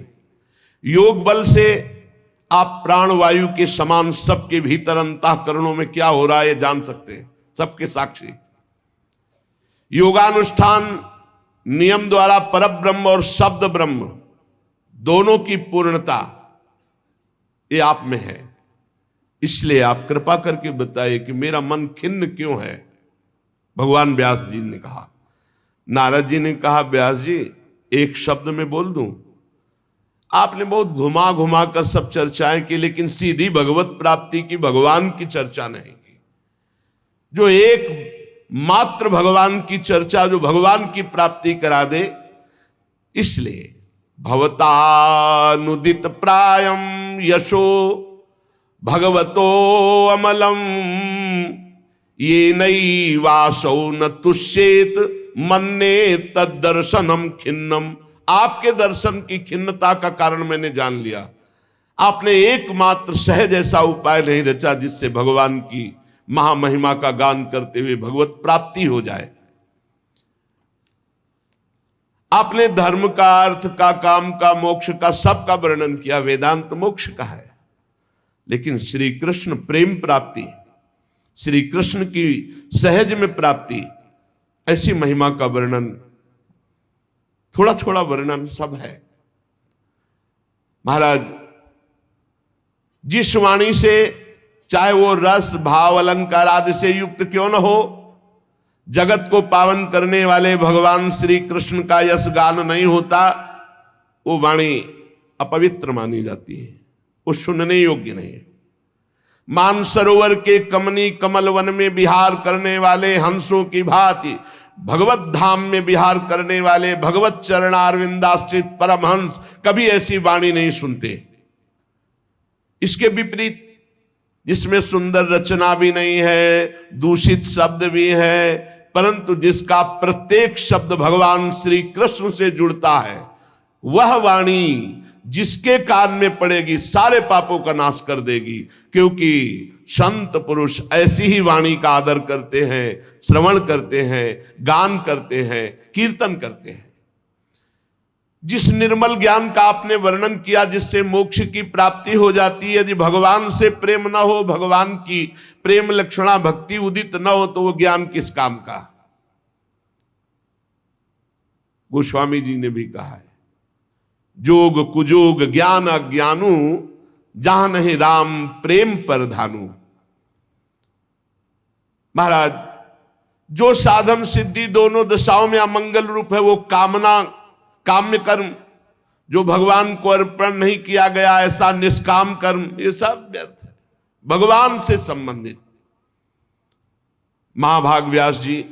योग बल से आप प्राणवायु के समान सबके भीतर अंतःकरणों में क्या हो रहा है ये जान सकते हैं, सबके साक्षी। योगानुष्ठान नियम द्वारा परब्रह्म और शब्द ब्रह्म दोनों की पूर्णता ये आप में है। इसलिए आप कृपा करके बताइए कि मेरा मन खिन्न क्यों है? भगवान व्यास जी ने कहा। नारद जी ने कहा, व्यास जी एक शब्द में बोल दूं? आपने बहुत घुमा घुमा कर सब चर्चाएं की, लेकिन सीधी भगवत प्राप्ति की, भगवान की चर्चा नहीं की। जो एक मात्र भगवान की चर्चा, जो भगवान की प्राप्ति करा दे। इसलिए भवतानुदित प्रायम यशो भगवतो अमलम ये नई वासौ न तुष्येत मन्ने तद दर्शनम खिन्नम। आपके दर्शन की खिन्नता का कारण मैंने जान लिया। आपने एकमात्र सहज ऐसा उपाय नहीं रचा जिससे भगवान की महामहिमा का गान करते हुए भगवत प्राप्ति हो जाए। आपने धर्म का, अर्थ का, काम का, मोक्ष का, सबका वर्णन किया, वेदांत मोक्ष का है। लेकिन श्री कृष्ण प्रेम प्राप्ति, श्री कृष्ण की सहज में प्राप्ति, ऐसी महिमा का वर्णन थोड़ा थोड़ा वर्णन सब है। महाराज जिस वाणी से, चाहे वो रस भाव अलंकार आदि से युक्त क्यों न हो, जगत को पावन करने वाले भगवान श्री कृष्ण का यश गान नहीं होता, वो वाणी अपवित्र मानी जाती है, वो सुनने योग्य नहीं है। मानसरोवर के कमनी कमल वन में विहार करने वाले हंसों की भांति भगवत धाम में विहार करने वाले भगवत चरणारविंदाश्रित परमहंस कभी ऐसी वाणी नहीं सुनते। इसके विपरीत, जिसमें सुंदर रचना भी नहीं है, दूषित शब्द भी है, परंतु जिसका प्रत्येक शब्द भगवान श्री कृष्ण से जुड़ता है, वह वाणी जिसके कान में पड़ेगी सारे पापों का नाश कर देगी। क्योंकि संत पुरुष ऐसी ही वाणी का आदर करते हैं, श्रवण करते हैं, गान करते हैं, कीर्तन करते हैं। जिस निर्मल ज्ञान का आपने वर्णन किया, जिससे मोक्ष की प्राप्ति हो जाती है, यदि भगवान से प्रेम न हो, भगवान की प्रेम लक्षणा भक्ति उदित न हो, तो वो ज्ञान किस काम का। गोस्वामी जी ने भी कहा है, जोग कुजोग ज्ञान अज्ञानू, जहां नहीं राम प्रेम पर धानु। महाराज जो साधन सिद्धि दोनों दशाओं में अमंगल रूप है, वो कामना काम्य कर्म, जो भगवान को अर्पण नहीं किया गया, ऐसा निष्काम कर्म, ये सब व्यर्थ है, भगवान से संबंधित। महाभाग व्यास जी,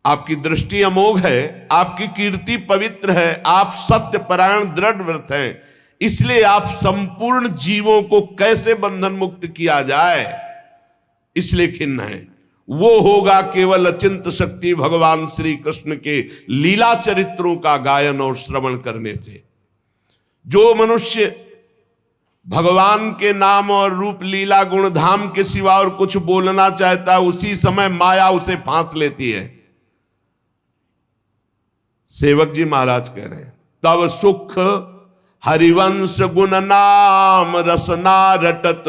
आपकी दृष्टि अमोघ है, आपकी कीर्ति पवित्र है, आप सत्य परायण दृढ़ व्रत हैं, इसलिए आप संपूर्ण जीवों को कैसे बंधन मुक्त किया जाए, इसलिए खिन्न है। वो होगा केवल अचिंत शक्ति भगवान श्री कृष्ण के लीला चरित्रों का गायन और श्रवण करने से। जो मनुष्य भगवान के नाम और रूप लीला गुण धाम के सिवा और कुछ बोलना चाहता है, उसी समय माया उसे फांस लेती है। सेवक जी महाराज कह रहे हैं, तब सुख हरिवंश गुण नाम रसना रटत,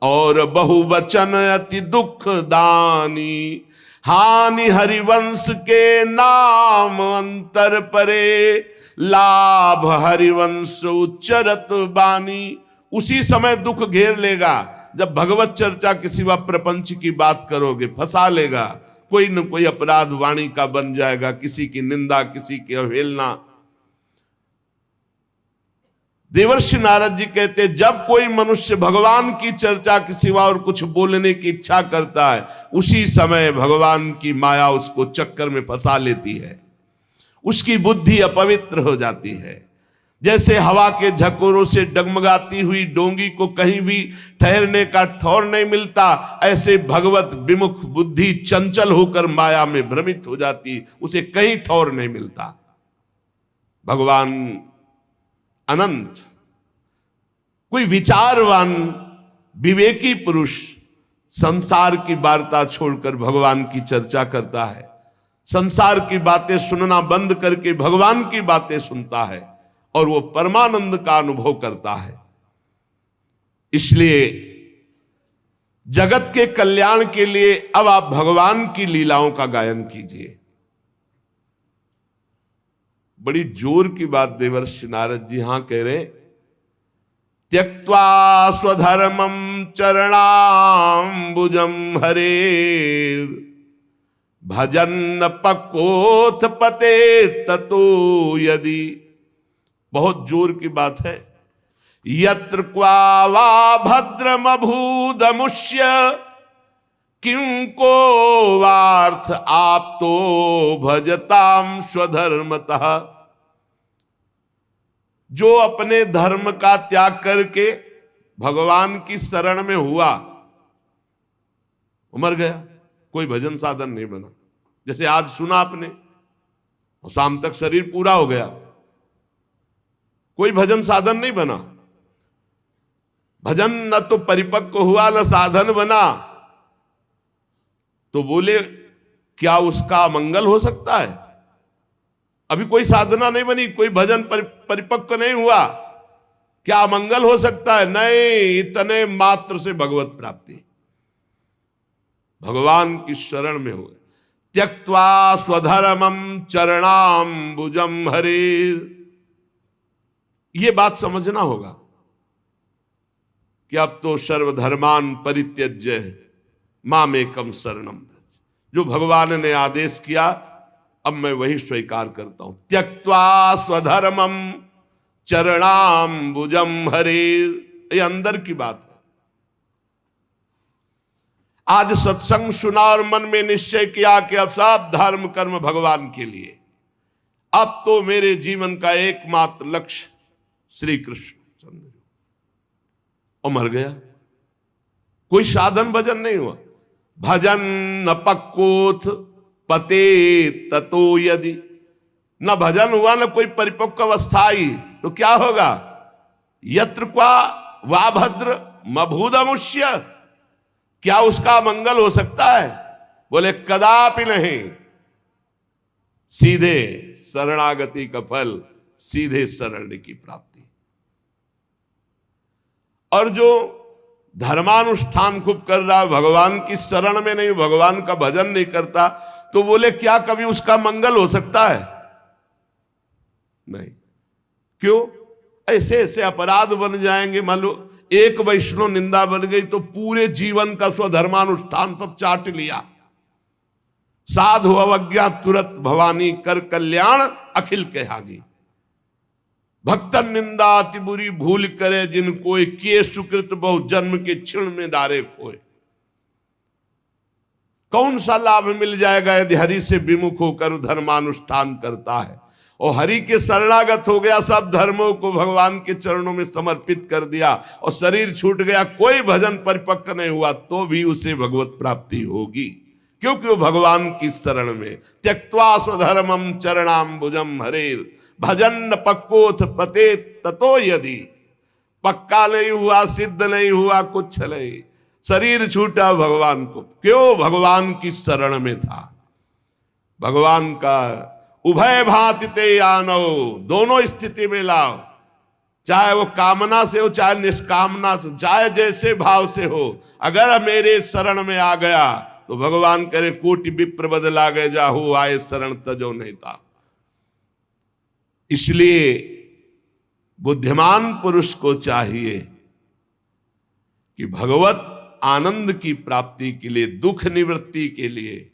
और बहुवचन अति दुख दानी। हानि हरिवंश के नाम अंतर परे, लाभ हरिवंश उच्चरत बानी। उसी समय दुख घेर लेगा जब भगवत चर्चा के सिवा प्रपंच की बात करोगे, फंसा लेगा। कोई न कोई अपराध वाणी का बन जाएगा, किसी की निंदा, किसी की अवहेलना। देवर्षि नारद जी कहते, जब कोई मनुष्य भगवान की चर्चा के सिवा और कुछ बोलने की इच्छा करता है, उसी समय भगवान की माया उसको चक्कर में फंसा लेती है, उसकी बुद्धि अपवित्र हो जाती है। जैसे हवा के झकोरों से डगमगाती हुई डोंगी को कहीं भी ठहरने का ठौर नहीं मिलता, ऐसे भगवत विमुख बुद्धि चंचल होकर माया में भ्रमित हो जाती, उसे कहीं ठौर नहीं मिलता। भगवान अनंत, कोई विचारवान विवेकी पुरुष संसार की वार्ता छोड़कर भगवान की चर्चा करता है, संसार की बातें सुनना बंद करके भगवान की बातें सुनता है, और वो परमानंद का अनुभव करता है। इसलिए जगत के कल्याण के लिए अब आप भगवान की लीलाओं का गायन कीजिए। बड़ी जोर की बात देवर्षि नारद जी यहां कह रहे, त्यक्त्वा स्वधर्मम चरणाम्बुजम हरे, भजन पक्कोथ पते ततो यदि। बहुत जोर की बात है। यत्र क्वा वा भद्रमभूदमुष्य, किंको वार्थ आप तो भजताम स्वधर्मतः। जो अपने धर्म का त्याग करके भगवान की शरण में हुआ, मर गया, कोई भजन साधन नहीं बना। जैसे आज सुना आपने, और शाम तक शरीर पूरा हो गया, कोई भजन साधन नहीं बना। भजन न तो परिपक्व हुआ न साधन बना, तो बोले क्या उसका मंगल हो सकता है? अभी कोई साधना नहीं बनी, कोई भजन परिपक्व नहीं हुआ, क्या मंगल हो सकता है? नहीं, इतने मात्र से भगवत प्राप्ति, भगवान की शरण में हुए। त्यक्त्वा स्वधर्मम चरणाम्बुजम हरेर। ये बात समझना होगा कि अब तो सर्वधर्मान परित्यज्य मामेकम शरणम व्रज। जो भगवान ने आदेश किया अब मैं वही स्वीकार करता हूं। त्यक्त्वा स्वधर्मम चरणाम्बुजम हरेर, ये अंदर की बात है। आज सत्संग सुना और मन में निश्चय किया कि अब सब धर्म कर्म भगवान के लिए, अब तो मेरे जीवन का एकमात्र लक्ष्य श्री कृष्ण चंद्र, और मर गया। कोई साधन भजन नहीं हुआ। भजन न पक्कोथ पते ततो यदि, न भजन हुआ न कोई परिपक्व अवस्था आई तो क्या होगा? यत्र क्वा वा भद्र मभूदमुष्य, क्या उसका मंगल हो सकता है? बोले कदापि नहीं। सीधे शरणागति का फल, सीधे शरण की प्राप्ति। और जो धर्मानुष्ठान खूब कर रहा है, भगवान की शरण में नहीं, भगवान का भजन नहीं करता, तो बोले क्या कभी उसका मंगल हो सकता है? नहीं। क्यों? ऐसे ऐसे अपराध बन जाएंगे। मान लो एक वैष्णव निंदा बन गई तो पूरे जीवन का स्वधर्मानुष्ठान सब चाट लिया। साधु अवज्ञा तुरंत भवानी, कर कल्याण अखिल के हागी। भक्तन निंदा अति बुरी भूल करे, जिन कोई किए सुकृत बहु जन्म के क्षण में दारे खोए। कौन सा लाभ मिल जाएगा यदि हरि से विमुख होकर धर्मानुष्ठान करता है और हरि के शरणागत हो गया, सब धर्मों को भगवान के चरणों में समर्पित कर दिया और शरीर छूट गया, कोई भजन परिपक्व नहीं हुआ, तो भी उसे भगवत प्राप्ति होगी, क्योंकि वो भगवान की शरण में। त्यक्त्वा स्वधर्मम चरणाम्बुजम हरेर, भजन न पक्कोथ पते ततो यदि। पक्का नहीं हुआ, सिद्ध नहीं हुआ, कुछ नहीं, शरीर छूटा भगवान को। क्यों? भगवान की शरण में था। भगवान का उभय भांति ते आनो, दोनों स्थिति में लाओ, चाहे वो कामना से हो चाहे निष्कामना से, चाहे जैसे भाव से हो। अगर मेरे शरण में आ गया तो भगवान करे कोटि विप्र बदला गए, जाहू आए शरण तजो नहीं था। इसलिए बुद्धिमान पुरुष को चाहिए कि भगवत आनंद की प्राप्ति के लिए, दुख निवृत्ति के लिए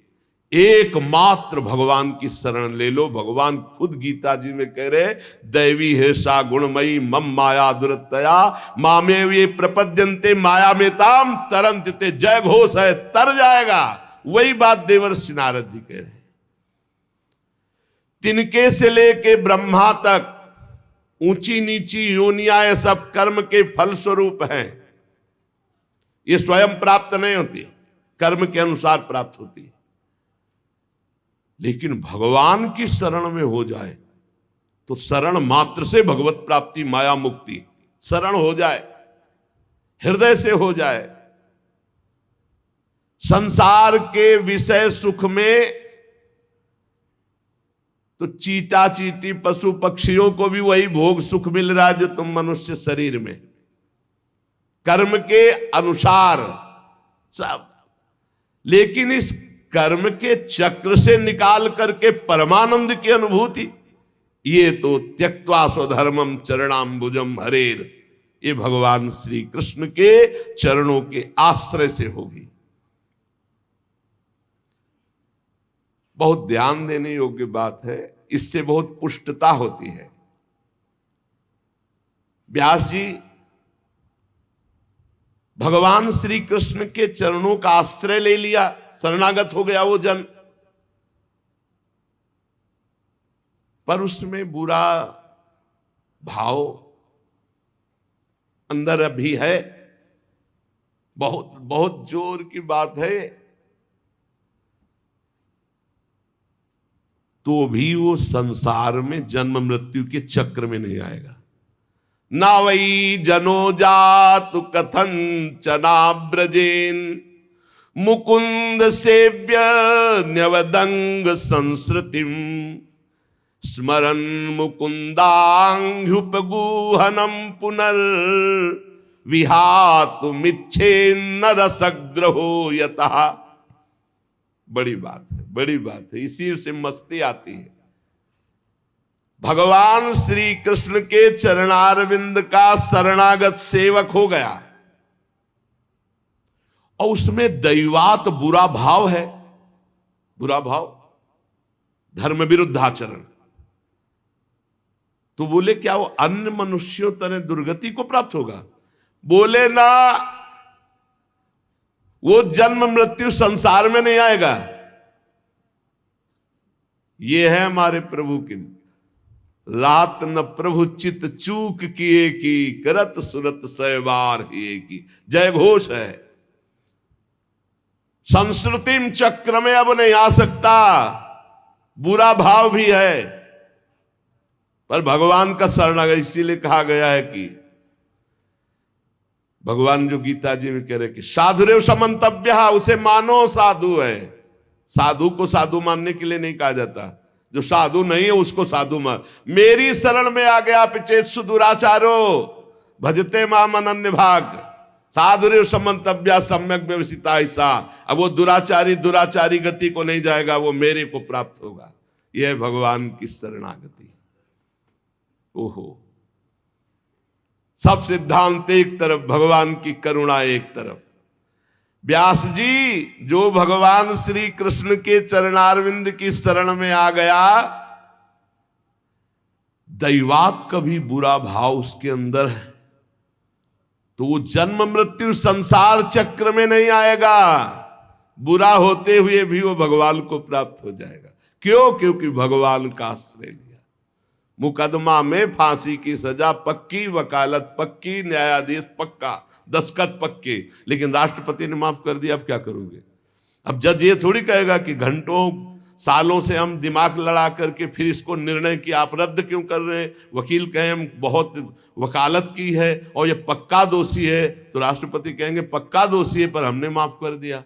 एकमात्र भगवान की शरण ले लो। भगवान खुद गीता जी में कह रहे, दैवी है सा गुणमयी मम माया दुरतया मामे ये प्रपद्यन्ते माया में ताम तरंत ते। जय घोष है, तर जाएगा। वही बात देवर्षि नारद जी कह रहे हैं। तिनके से लेके ब्रह्मा तक ऊंची नीची योनियां सब कर्म के फल स्वरूप हैं। ये स्वयं प्राप्त नहीं होती, कर्म के अनुसार प्राप्त होती है। लेकिन भगवान की शरण में हो जाए तो शरण मात्र से भगवत प्राप्ति, माया मुक्ति। शरण हो जाए, हृदय से हो जाए। संसार के विषय सुख में तो चीटा चीटी पशु पक्षियों को भी वही भोग सुख मिल रहा है जो तुम मनुष्य शरीर में, कर्म के अनुसार सब। लेकिन इस कर्म के चक्र से निकाल करके परमानंद की अनुभूति, ये तो त्यक्त्वा स्वधर्मम चरणाम्बुजम हरेर, ये भगवान श्री कृष्ण के चरणों के आश्रय से होगी। बहुत ध्यान देने योग्य बात है, इससे बहुत पुष्टता होती है। व्यास जी भगवान श्री कृष्ण के चरणों का आश्रय ले लिया, शरणागत हो गया वो जन, पर उसमें बुरा भाव अंदर अभी है। बहुत बहुत जोर की बात है, तो भी वो संसार में जन्म मृत्यु के चक्र में नहीं आएगा। ना वही जनो जातु कथन चनाब्रजेन मुकुंद सेव्य न्यवदंग संस्कृतिम स्मरन मुकुंदांग्युपगूहनम पुनर् विहातुमिच्छे नरसग्रहो यतः। बड़ी बात है, बड़ी बात है, इसी से मस्ती आती है। भगवान श्री कृष्ण के चरणारविंद का शरणागत सेवक हो गया और उसमें दैवात बुरा भाव है, बुरा भाव, धर्म विरुद्ध आचरण। तो बोले क्या वो अन्य मनुष्यों तरह दुर्गति को प्राप्त होगा? बोले ना, वो जन्म मृत्यु संसार में नहीं आएगा। ये है हमारे प्रभु की लात न प्रभु चित चूक किए की, करत सुरत सहवार ही की जय घोष है। संस्कृतिम चक्र में अब नहीं आ सकता, बुरा भाव भी है, पर भगवान का शरणागत। इसीलिए कहा गया है कि भगवान जो गीता जी में कह रहे कि साधुरेव समंतव्य, उसे मानो साधु है। साधु को साधु मानने के लिए नहीं कहा जाता, जो साधु नहीं है उसको साधु मान। मेरी शरण में आ गया पिचेत्सु दुराचारो भजते माम अनन्य भाग, साधुरेव समंतव्य सम्यक व्यवसिता ऐसा। अब वो दुराचारी गति को नहीं जाएगा, वो मेरे को प्राप्त होगा। यह है भगवान की शरणागति। ओहो, सब सिद्धांत एक तरफ, भगवान की करुणा एक तरफ। व्यास जी जो भगवान श्री कृष्ण के चरणारविंद की शरण में आ गया, दैवात का भी बुरा भाव उसके अंदर है, तो वो जन्म मृत्यु संसार चक्र में नहीं आएगा। बुरा होते हुए भी वो भगवान को प्राप्त हो जाएगा। क्यों? क्योंकि भगवान का आश्रय लिया। मुकदमा में फांसी की सजा पक्की, वकालत पक्की, न्यायाधीश पक्का, दस्तखत पक्के, लेकिन राष्ट्रपति ने माफ कर दिया, अब क्या करोगे? अब जज ये थोड़ी कहेगा कि घंटों सालों से हम दिमाग लड़ा करके फिर इसको निर्णय किया, आप रद्द क्यों कर रहे हैं? वकील कहें हम बहुत वकालत की है और ये पक्का दोषी है, तो राष्ट्रपति कहेंगे पक्का दोषी है पर हमने माफ कर दिया।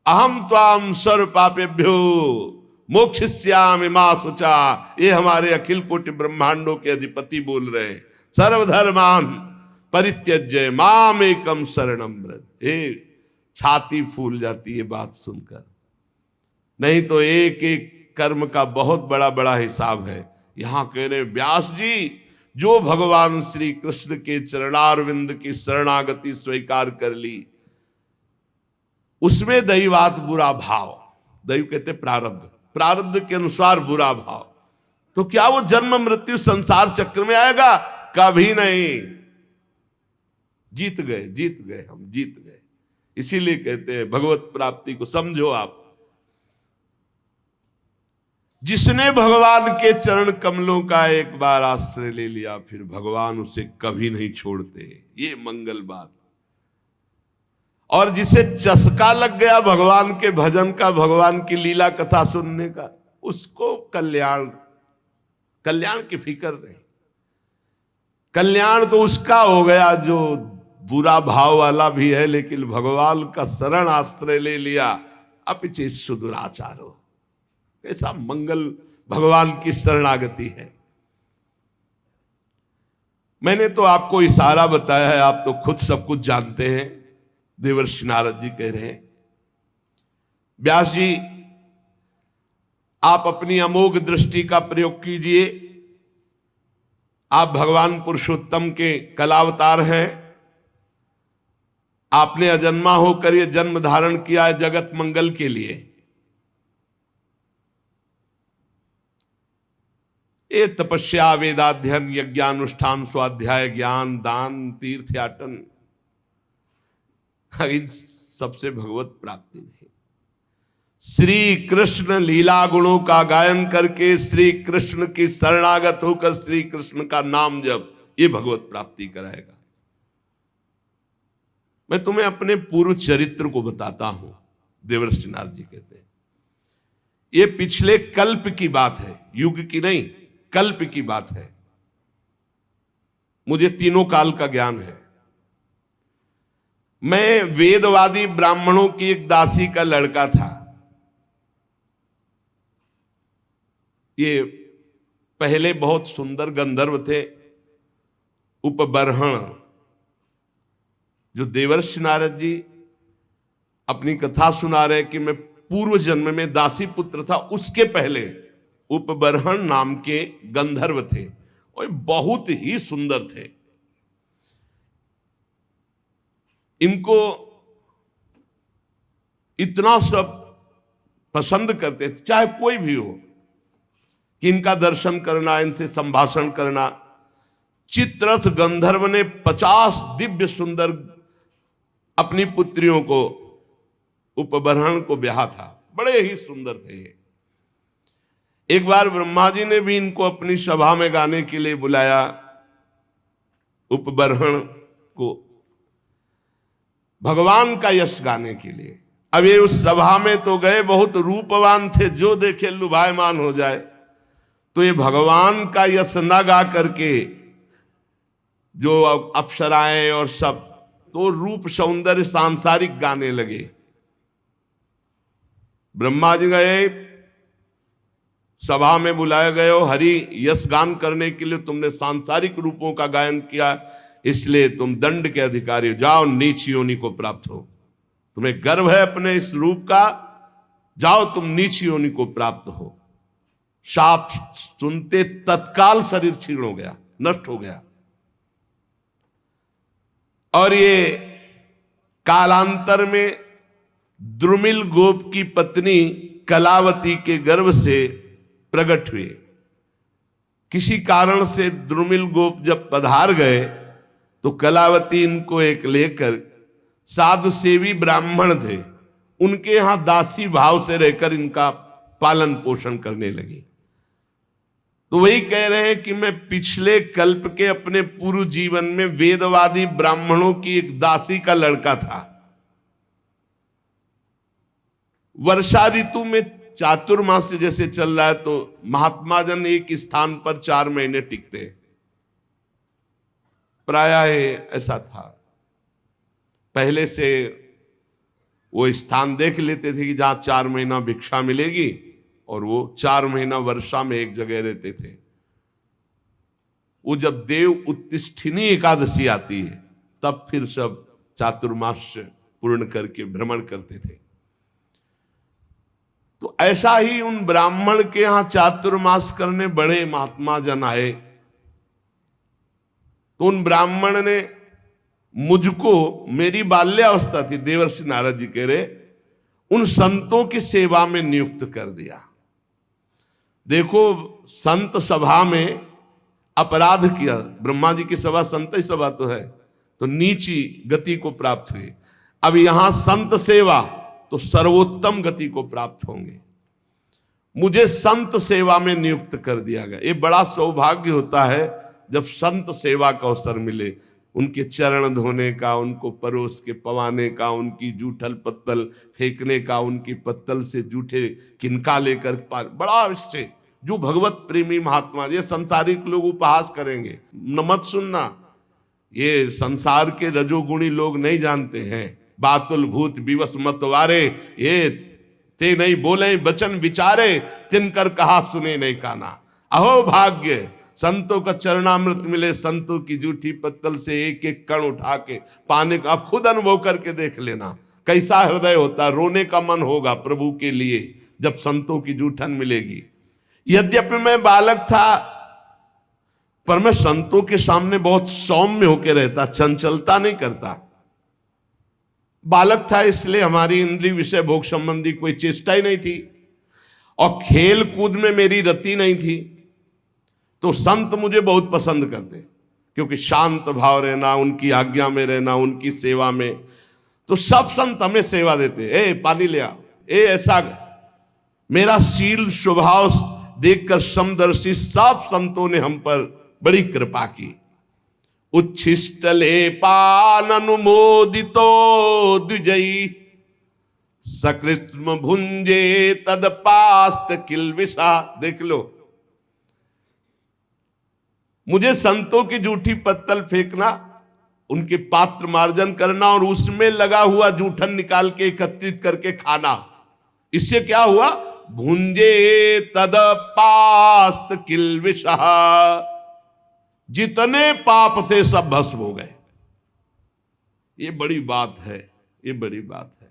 अहम त्वाम सर्व पापेभ्यो मोक्षयिष्यामि मा शुचा, ये हमारे अखिल कोटि ब्रह्मांडों के अधिपति बोल रहे हैं। सर्वधर्मान परित्यज्य माम एकम शरणम व्रज। छाती फूल जाती है बात सुनकर। नहीं तो एक एक कर्म का बहुत बड़ा बड़ा हिसाब है। यहां कह रहे व्यास जी जो भगवान श्री कृष्ण के चरणारविंद की शरणागति स्वीकार कर ली, उसमें दैवात बुरा भाव, दैव कहते प्रारब्ध, प्रारब्ध के अनुसार बुरा भाव, तो क्या वो जन्म मृत्यु संसार चक्र में आएगा? कभी नहीं। जीत गए हम, जीत गए। इसीलिए कहते हैं भगवत प्राप्ति को समझो आप। जिसने भगवान के चरण कमलों का एक बार आश्रय ले लिया, फिर भगवान उसे कभी नहीं छोड़ते। ये मंगल बात। और जिसे चस्का लग गया भगवान के भजन का, भगवान की लीला कथा सुनने का, उसको कल्याण की फिक्र नहीं। कल्याण तो उसका हो गया जो बुरा भाव वाला भी है, लेकिन भगवान का शरण आश्रय ले लिया। अपिचेत्सु दुराचारो, कैसा मंगल भगवान की शरणागति है। मैंने तो आपको इशारा बताया है, आप तो खुद सब कुछ जानते हैं। देवर्षि नारद जी कह रहे हैं व्यास जी आप अपनी अमोघ दृष्टि का प्रयोग कीजिए। आप भगवान पुरुषोत्तम के कलावतार हैं। आपने अजन्मा होकर यह जन्म धारण किया है जगत मंगल के लिए। ये तपस्या, वेदाध्ययन, यज्ञानुष्ठान, स्वाध्याय, ज्ञान, दान, तीर्थयाटन, इन सबसे भगवत प्राप्ति नहीं। श्री कृष्ण लीला गुणों का गायन करके, श्री कृष्ण की शरणागत होकर श्री कृष्ण का नाम जप, ये भगवत प्राप्ति कराएगा। मैं तुम्हें अपने पूर्व चरित्र को बताता हूं। देवर्षि नारद जी कहते हैं ये पिछले कल्प की बात है, युग की नहीं, कल्प की बात है। मुझे तीनों काल का ज्ञान है। मैं वेदवादी ब्राह्मणों की एक दासी का लड़का था। ये पहले बहुत सुंदर गंधर्व थे, उपबर्हण, जो देवर्षि नारद जी अपनी कथा सुना रहे कि मैं पूर्व जन्म में दासी पुत्र था, उसके पहले उपबर्हण नाम के गंधर्व थे और बहुत ही सुंदर थे। इनको इतना सब पसंद करते थे, चाहे कोई भी हो, कि इनका दर्शन करना, इनसे संभाषण करना। चित्ररथ गंधर्व ने 50 दिव्य सुंदर अपनी पुत्रियों को, उपबर्हण को ब्याहा था। बड़े ही सुंदर थे ये। एक बार ब्रह्मा जी ने भी इनको अपनी सभा में गाने के लिए बुलाया, उपबर्हण को, भगवान का यश गाने के लिए। अब ये उस सभा में तो गए, बहुत रूपवान थे, जो देखे लुभायमान हो जाए। तो ये भगवान का यश न गा करके जो अप्सराएं और सब, तो रूप सौंदर्य सांसारिक गाने लगे। ब्रह्मा जी गए, सभा में बुलाए गए हो, हरि यश गान करने के लिए तुमने सांसारिक रूपों का गायन किया, इसलिए तुम दंड के अधिकारी हो, जाओ नीच योनि को प्राप्त हो। तुम्हें गर्व है अपने इस रूप का, जाओ तुम नीच योनि को प्राप्त हो। शाप सुनते तत्काल शरीर क्षीण हो गया, नष्ट हो गया। और ये कालांतर में द्रुमिल गोप की पत्नी कलावती के गर्भ से प्रकट हुए। किसी कारण से द्रुमिल गोप जब पधार गए तो कलावती इनको एक लेकर, साधु सेवी ब्राह्मण थे, उनके यहां दासी भाव से रहकर इनका पालन पोषण करने लगी। तो वही कह रहे हैं कि मैं पिछले कल्प के अपने पूर्व जीवन में वेदवादी ब्राह्मणों की एक दासी का लड़का था। वर्षा ऋतु में चातुर्मास्य जैसे चल रहा है, तो महात्मा जन एक स्थान पर 4 महीने टिकते, प्रायः ऐसा था। पहले से वो स्थान देख लेते थे कि जहां 4 महीना भिक्षा मिलेगी, और वो 4 महीना वर्षा में एक जगह रहते थे। वो जब देव उत्तिष्ठिनी एकादशी आती है, तब फिर सब चातुर्मास पूर्ण करके भ्रमण करते थे। तो ऐसा ही उन ब्राह्मण के यहां चातुर्मास करने बड़े महात्मा जन आए। तो उन ब्राह्मण ने मुझको, मेरी बाल्यावस्था थी, देवर्षि नारद जी कह रहे, उन संतों की सेवा में नियुक्त कर दिया। देखो, संत सभा में अपराध किया, ब्रह्मा जी की सभा संत ही सभा तो है, तो नीची गति को प्राप्त हुई। अब यहां संत सेवा, तो सर्वोत्तम गति को प्राप्त होंगे। मुझे संत सेवा में नियुक्त कर दिया गया। ये बड़ा सौभाग्य होता है जब संत सेवा का अवसर मिले, उनके चरण धोने का, उनको परोस के पवाने का, उनकी जूठल पत्तल फेंकने का, उनकी पत्तल से जूठे किनका लेकर, बड़ा इससे जो भगवत प्रेमी महात्मा, ये संसारिक लोग उपहास करेंगे, न मत सुनना, ये संसार के रजोगुणी लोग नहीं जानते हैं। बातुल भूत विवश मतवारे, ये ते नहीं बोले बचन विचारे, तिनकर कहा सुने नहीं काना। अहो भाग्य, संतों का चरणामृत मिले, संतों की जूठी पत्तल से एक एक कण उठा के पाने का। आप खुद अनुभव करके देख लेना कैसा हृदय होता, रोने का मन होगा प्रभु के लिए जब संतों की जूठन मिलेगी। यद्यपि मैं बालक था, पर मैं संतों के सामने बहुत सौम्य होकर रहता, चंचलता नहीं करता। बालक था इसलिए हमारी इंद्रिय विषय भोग संबंधी कोई चेष्टा ही नहीं थी, और खेल कूद में मेरी रति नहीं थी। तो संत मुझे बहुत पसंद करते, क्योंकि शांत भाव रहना, उनकी आज्ञा में रहना, उनकी सेवा में। तो सब संत हमें सेवा देते, ए पानी ले आ, ए ऐसा। मेरा शील स्वभाव देखकर समदर्शी सब संतों ने हम पर बड़ी कृपा की। उच्छिष्टले पान अनुमोदितो द्विजयी, सकृष्म भुंजे तदपास्त किलविषा। देख लो, मुझे संतों की जूठी पत्तल फेंकना, उनके पात्र मार्जन करना और उसमें लगा हुआ जूठन निकाल के एकत्रित करके खाना, इससे क्या हुआ? भुंजे तदपास्त किलविषा, जितने पाप थे सब भस्म हो गए। ये बड़ी बात है, ये बड़ी बात है।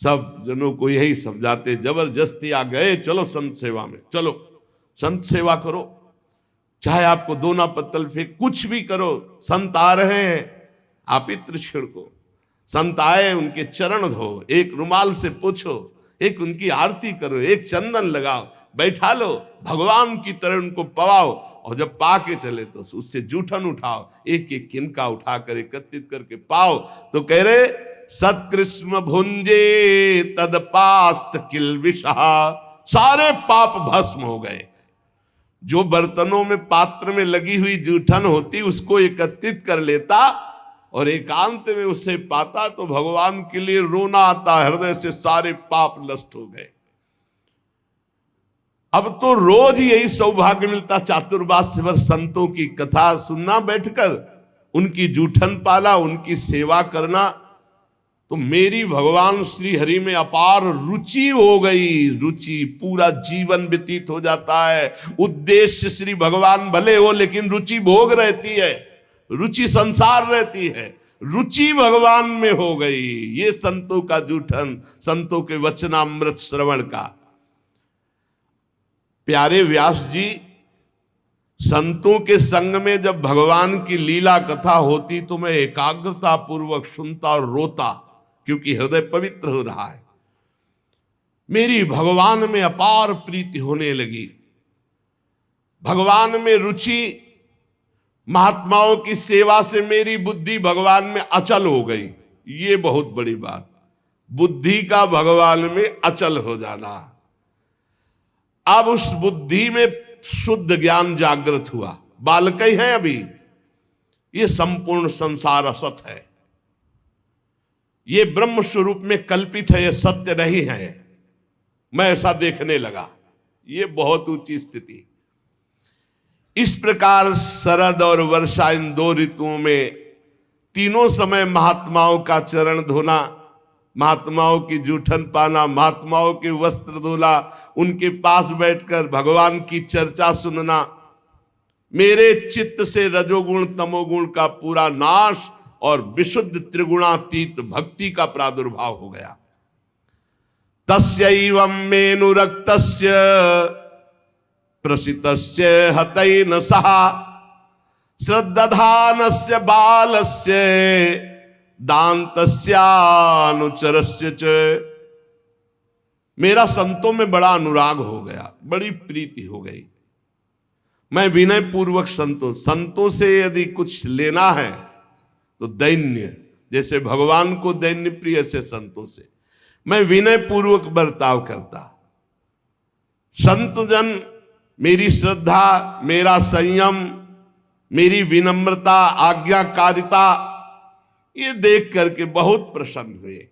सब जनों को यही समझाते, जबरदस्ती आ गए, चलो संत सेवा में, चलो संत सेवा करो, चाहे आपको दोना पत्तल फेंक, कुछ भी करो, संत आ रहे हैं, आप इत्र छिड़को, संत आए उनके चरण धो, एक रुमाल से पूछो, एक उनकी आरती करो, एक चंदन लगाओ, बैठा लो, भगवान की तरह उनको पवाओ, और जब पा के चले तो उससे जूठन उठाओ, एक एक किनका उठाकर एकत्रित करके पाओ। तो कह रहे सत्कृष्ण भुंजे तदपास्त किलबिषा, सारे पाप भस्म हो गए। जो बर्तनों में पात्र में लगी हुई जूठन होती उसको एकत्रित कर लेता और एकांत में उसे पाता तो भगवान के लिए रोना आता, हृदय से सारे पाप नष्ट हो गए। अब तो रोज यही सौभाग्य मिलता चातुर्मास्य भर संतों की कथा सुनना, बैठकर उनकी जूठन पाला, उनकी सेवा करना। तो मेरी भगवान श्री हरि में अपार रुचि हो गई, रुचि, पूरा जीवन व्यतीत हो जाता है। उद्देश्य श्री भगवान भले हो लेकिन रुचि भोग रहती है, रुचि संसार रहती है, रुचि भगवान में हो गई। ये संतों का जूठन, संतों के वचनामृत श्रवण का। प्यारे व्यास जी, संतों के संग में जब भगवान की लीला कथा होती तो मैं एकाग्रता पूर्वक सुनता और रोता, क्योंकि हृदय पवित्र हो रहा है। मेरी भगवान में अपार प्रीति होने लगी, भगवान में रुचि, महात्माओं की सेवा से मेरी बुद्धि भगवान में अचल हो गई। ये बहुत बड़ी बात, बुद्धि का भगवान में अचल हो जाना। अब उस बुद्धि में शुद्ध ज्ञान जागृत हुआ। बालक ही हैं अभी, ये संपूर्ण संसार असत है, ये ब्रह्म स्वरूप में कल्पित है, ये सत्य नहीं है। मैं ऐसा देखने लगा, ये बहुत ऊंची स्थिति। इस प्रकार शरद और वर्षा, इन दो ऋतुओं में तीनों समय महात्माओं का चरण धोना, महात्माओं की जूठन पाना, महात्माओं के वस्त्र धोना, उनके पास बैठकर भगवान की चर्चा सुनना, मेरे चित्त से रजोगुण तमोगुण का पूरा नाश और विशुद्ध त्रिगुणातीत भक्ति का प्रादुर्भाव हो गया। तस्यैवं मेनुरक्तस्य प्रसितस्य हतैन सह श्रद्धानस्य बालस्य दान्तस्यानुचरस्य च। मेरा संतों में बड़ा अनुराग हो गया, बड़ी प्रीति हो गई। मैं विनय पूर्वक संतों से यदि कुछ लेना है तो दैन्य, जैसे भगवान को दैन्य प्रिय से संतों से मैं विनय पूर्वक बर्ताव करता। संत जन मेरी श्रद्धा, मेरा संयम, मेरी विनम्रता, आज्ञाकारिता, ये देख करके बहुत प्रसन्न हुए।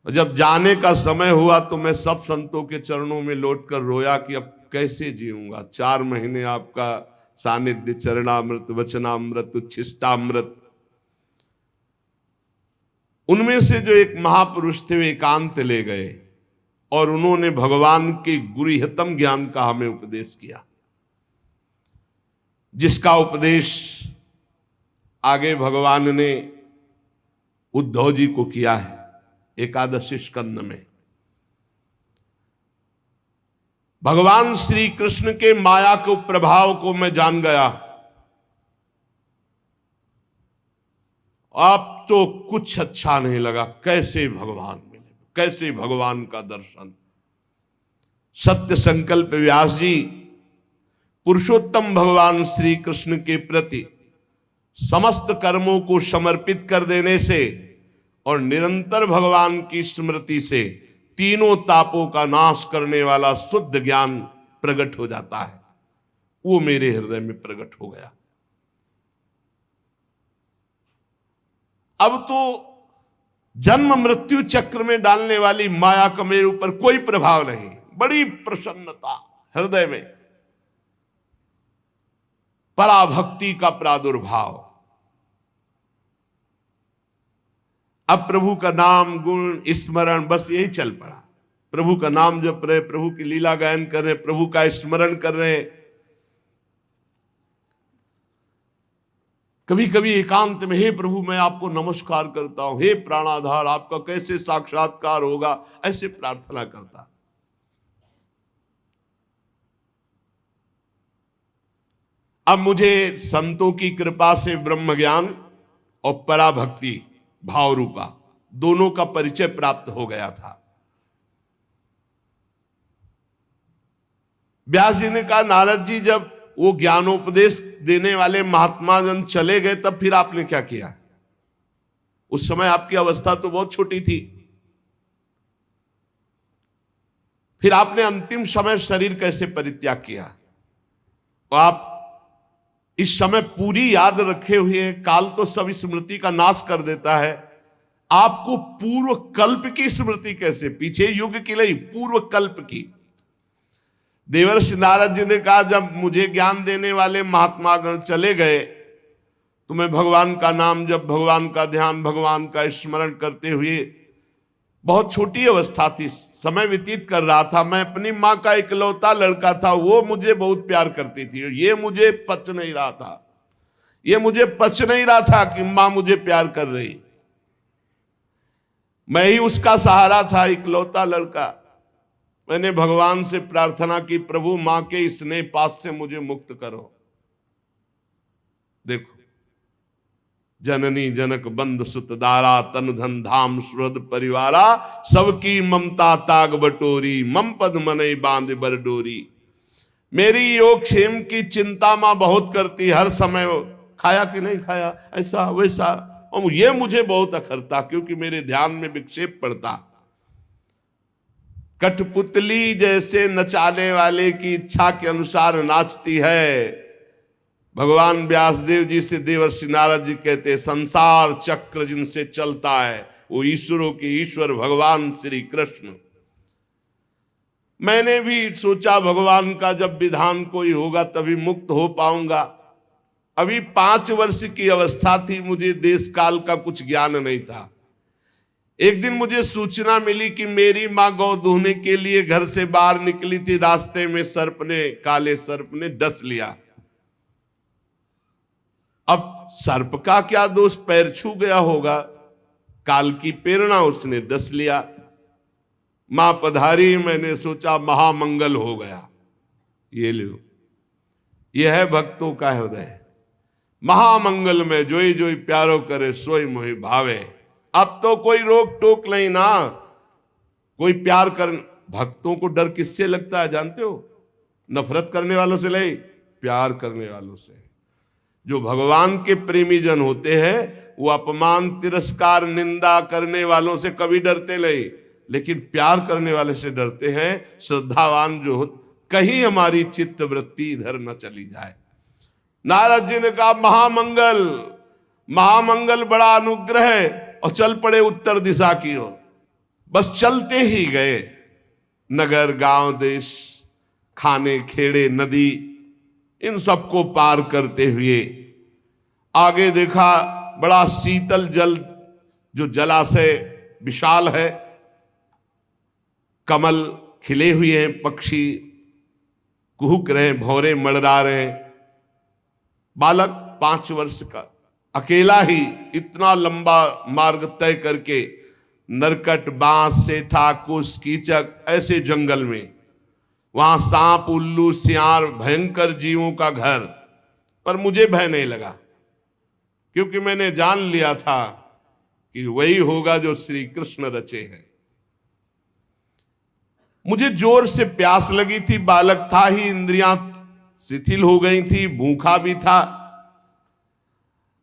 जब जाने का समय हुआ तो मैं सब संतों के चरणों में लौटकर रोया कि अब कैसे जीऊंगा। 4 महीने आपका सानिध्य, चरणामृत, वचनामृत, उच्छिष्टामृत। उनमें से जो एक महापुरुष थे वे एकांत ले गए और उन्होंने भगवान के गुरुहितम ज्ञान का हमें उपदेश किया, जिसका उपदेश आगे भगवान ने उद्धव जी को किया है एकादशी स्कंद में। भगवान श्री कृष्ण के माया के प्रभाव को मैं जान गया। अब तो कुछ अच्छा नहीं लगा, कैसे भगवान मिले, कैसे भगवान का दर्शन। सत्य संकल्प व्यास जी पुरुषोत्तम भगवान श्री कृष्ण के प्रति समस्त कर्मों को समर्पित कर देने से और निरंतर भगवान की स्मृति से तीनों तापों का नाश करने वाला शुद्ध ज्ञान प्रकट हो जाता है। वो मेरे हृदय में प्रकट हो गया। अब तो जन्म मृत्यु चक्र में डालने वाली माया का मेरे ऊपर कोई प्रभाव नहीं। बड़ी प्रसन्नता हृदय में, पराभक्ति का प्रादुर्भाव। अब प्रभु का नाम, गुण, स्मरण, बस यही चल पड़ा। प्रभु का नाम जप रहे, प्रभु की लीला गायन कर रहे, प्रभु का स्मरण कर रहे। कभी कभी एकांत में, हे प्रभु मैं आपको नमस्कार करता हूं, हे प्राणाधार आपका कैसे साक्षात्कार होगा, ऐसे प्रार्थना करता। अब मुझे संतों की कृपा से ब्रह्म ज्ञान और पराभक्ति भाव रूपा दोनों का परिचय प्राप्त हो गया था। व्यास जी ने कहा, नारद जी जब वो ज्ञानोपदेश देने वाले महात्मा जन चले गए तब फिर आपने क्या किया? उस समय आपकी अवस्था तो बहुत छोटी थी, फिर आपने अंतिम समय शरीर कैसे परित्याग किया? तो आप इस समय पूरी याद रखे हुए हैं, काल तो सब स्मृति का नाश कर देता है, आपको पूर्व कल्प की स्मृति कैसे? पीछे युग की नहीं, पूर्व कल्प की। देवर्षि नारद जी ने कहा, जब मुझे ज्ञान देने वाले महात्मा गण चले गए तो मैं भगवान का नाम जब, भगवान का ध्यान, भगवान का स्मरण करते हुए, बहुत छोटी अवस्था थी, समय व्यतीत कर रहा था। मैं अपनी माँ का इकलौता लड़का था, वो मुझे बहुत प्यार करती थी, ये मुझे पच नहीं रहा था, ये मुझे पच नहीं रहा था कि माँ मुझे प्यार कर रही। मैं ही उसका सहारा था, इकलौता लड़का। मैंने भगवान से प्रार्थना की, प्रभु मां के स्नेह पास से मुझे मुक्त करो। देखो, जननी जनक बंद सुत दारा, तन धन धाम सुहृद परिवारा, सबकी ममता ताग बटोरी, मम पद मनई बांध बर डोरी। मेरी योग क्षेम की चिंता मां बहुत करती, हर समय खाया कि नहीं खाया, ऐसा वैसा, और ये मुझे बहुत अखरता क्योंकि मेरे ध्यान में विक्षेप पड़ता। कठपुतली जैसे नचाने वाले की इच्छा के अनुसार नाचती है। भगवान व्यासदेव जी से देवर्षि नारद जी कहते हैं, संसार चक्र जिनसे चलता है वो ईश्वरों के ईश्वर भगवान श्री कृष्ण। मैंने भी सोचा भगवान का जब विधान कोई होगा तभी मुक्त हो पाऊंगा। अभी 5 वर्ष की अवस्था थी, मुझे देश काल का कुछ ज्ञान नहीं था। एक दिन मुझे सूचना मिली कि मेरी मां गौ दूहने के लिए घर से बाहर निकली थी, रास्ते में सर्प ने, काले सर्प ने डस लिया। अब सर्प का क्या दोष, पैर छू गया होगा, काल की प्रेरणा, उसने डस लिया। मां पधारी, मैंने सोचा महामंगल हो गया। ये लो, यह है भक्तों का हृदय। महामंगल में जोई जोई प्यारो करे, सोई मोहि भावे। अब तो कोई रोक टोक नहीं ना, कोई प्यार कर। भक्तों को डर किससे लगता है जानते हो? नफरत करने वालों से नहीं, प्यार करने वालों से। जो भगवान के प्रेमी जन होते हैं वो अपमान, तिरस्कार, निंदा करने वालों से कभी डरते नहीं, लेकिन प्यार करने वाले से डरते हैं। श्रद्धावान जो, कहीं हमारी चित्त वृत्ति इधर न चली जाए। नारद जी ने कहा, महामंगल, महामंगल, बड़ा अनुग्रह है, और चल पड़े उत्तर दिशा की ओर। बस चलते ही गए, नगर, गांव, देश, खाने, खेड़े, नदी, इन सबको पार करते हुए आगे देखा बड़ा शीतल जल, जो जलाशय विशाल है, कमल खिले हुए हैं, पक्षी कुहुक रहे, भौरे मड़रा रहे। बालक 5 वर्ष का अकेला ही इतना लंबा मार्ग तय करके, नरकट, बांस, सेठा, कुश, कीचक, ऐसे जंगल में, वहां सांप, उल्लू, सियार, भयंकर जीवों का घर, पर मुझे भय नहीं लगा क्योंकि मैंने जान लिया था कि वही होगा जो श्री कृष्ण रचे हैं। मुझे जोर से प्यास लगी थी, बालक था ही, इंद्रियां शिथिल हो गई थी, भूखा भी था।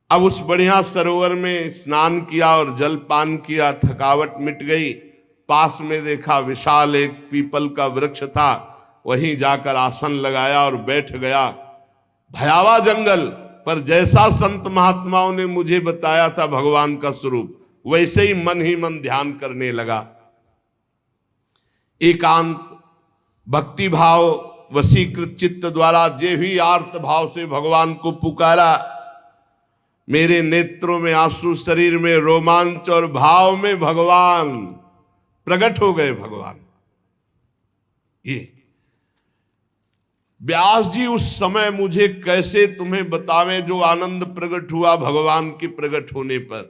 अब उस बढ़िया सरोवर में स्नान किया और जलपान किया, थकावट मिट गई। पास में देखा विशाल एक पीपल का वृक्ष था, वहीं जाकर आसन लगाया और बैठ गया। भयावह जंगल, पर जैसा संत महात्माओं ने मुझे बताया था भगवान का स्वरूप, वैसे ही मन ध्यान करने लगा। एकांत भक्ति भाव, वशीकृत चित्त द्वारा जे भी आर्त भाव से भगवान को पुकारा, मेरे नेत्रों में आंसू, शरीर में रोमांच और भाव में भगवान प्रकट हो गए। भगवान ये व्यास जी उस समय मुझे कैसे तुम्हें बतावें जो आनंद प्रकट हुआ भगवान के प्रकट होने पर।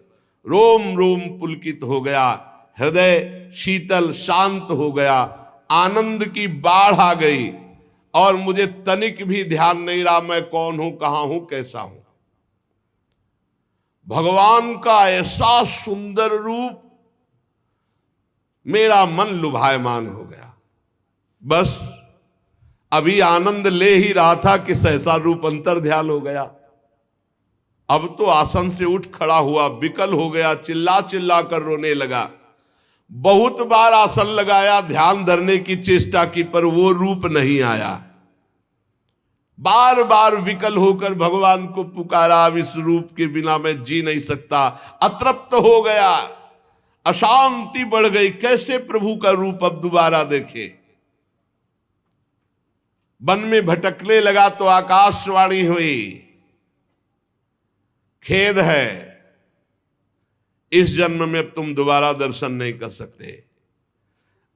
रोम रोम पुलकित हो गया, हृदय शीतल शांत हो गया, आनंद की बाढ़ आ गई और मुझे तनिक भी ध्यान नहीं रहा मैं कौन हूं, कहां हूं, कैसा हूं। भगवान का ऐसा सुंदर रूप, मेरा मन लुभायमान हो गया। बस अभी आनंद ले ही रहा था कि सहसा रूप अंतर ध्यान हो गया। अब तो आसन से उठ खड़ा हुआ, विकल हो गया, चिल्ला चिल्ला कर रोने लगा। बहुत बार आसन लगाया, ध्यान धरने की चेष्टा की, पर वो रूप नहीं आया। बार बार विकल होकर भगवान को पुकारा, अब इस रूप के बिना मैं जी नहीं सकता। अतृप्त हो गया, अशांति बढ़ गई, कैसे प्रभु का रूप अब दोबारा देखे। वन में भटकने लगा तो आकाशवाणी हुई, खेद है, इस जन्म में अब तुम दोबारा दर्शन नहीं कर सकते।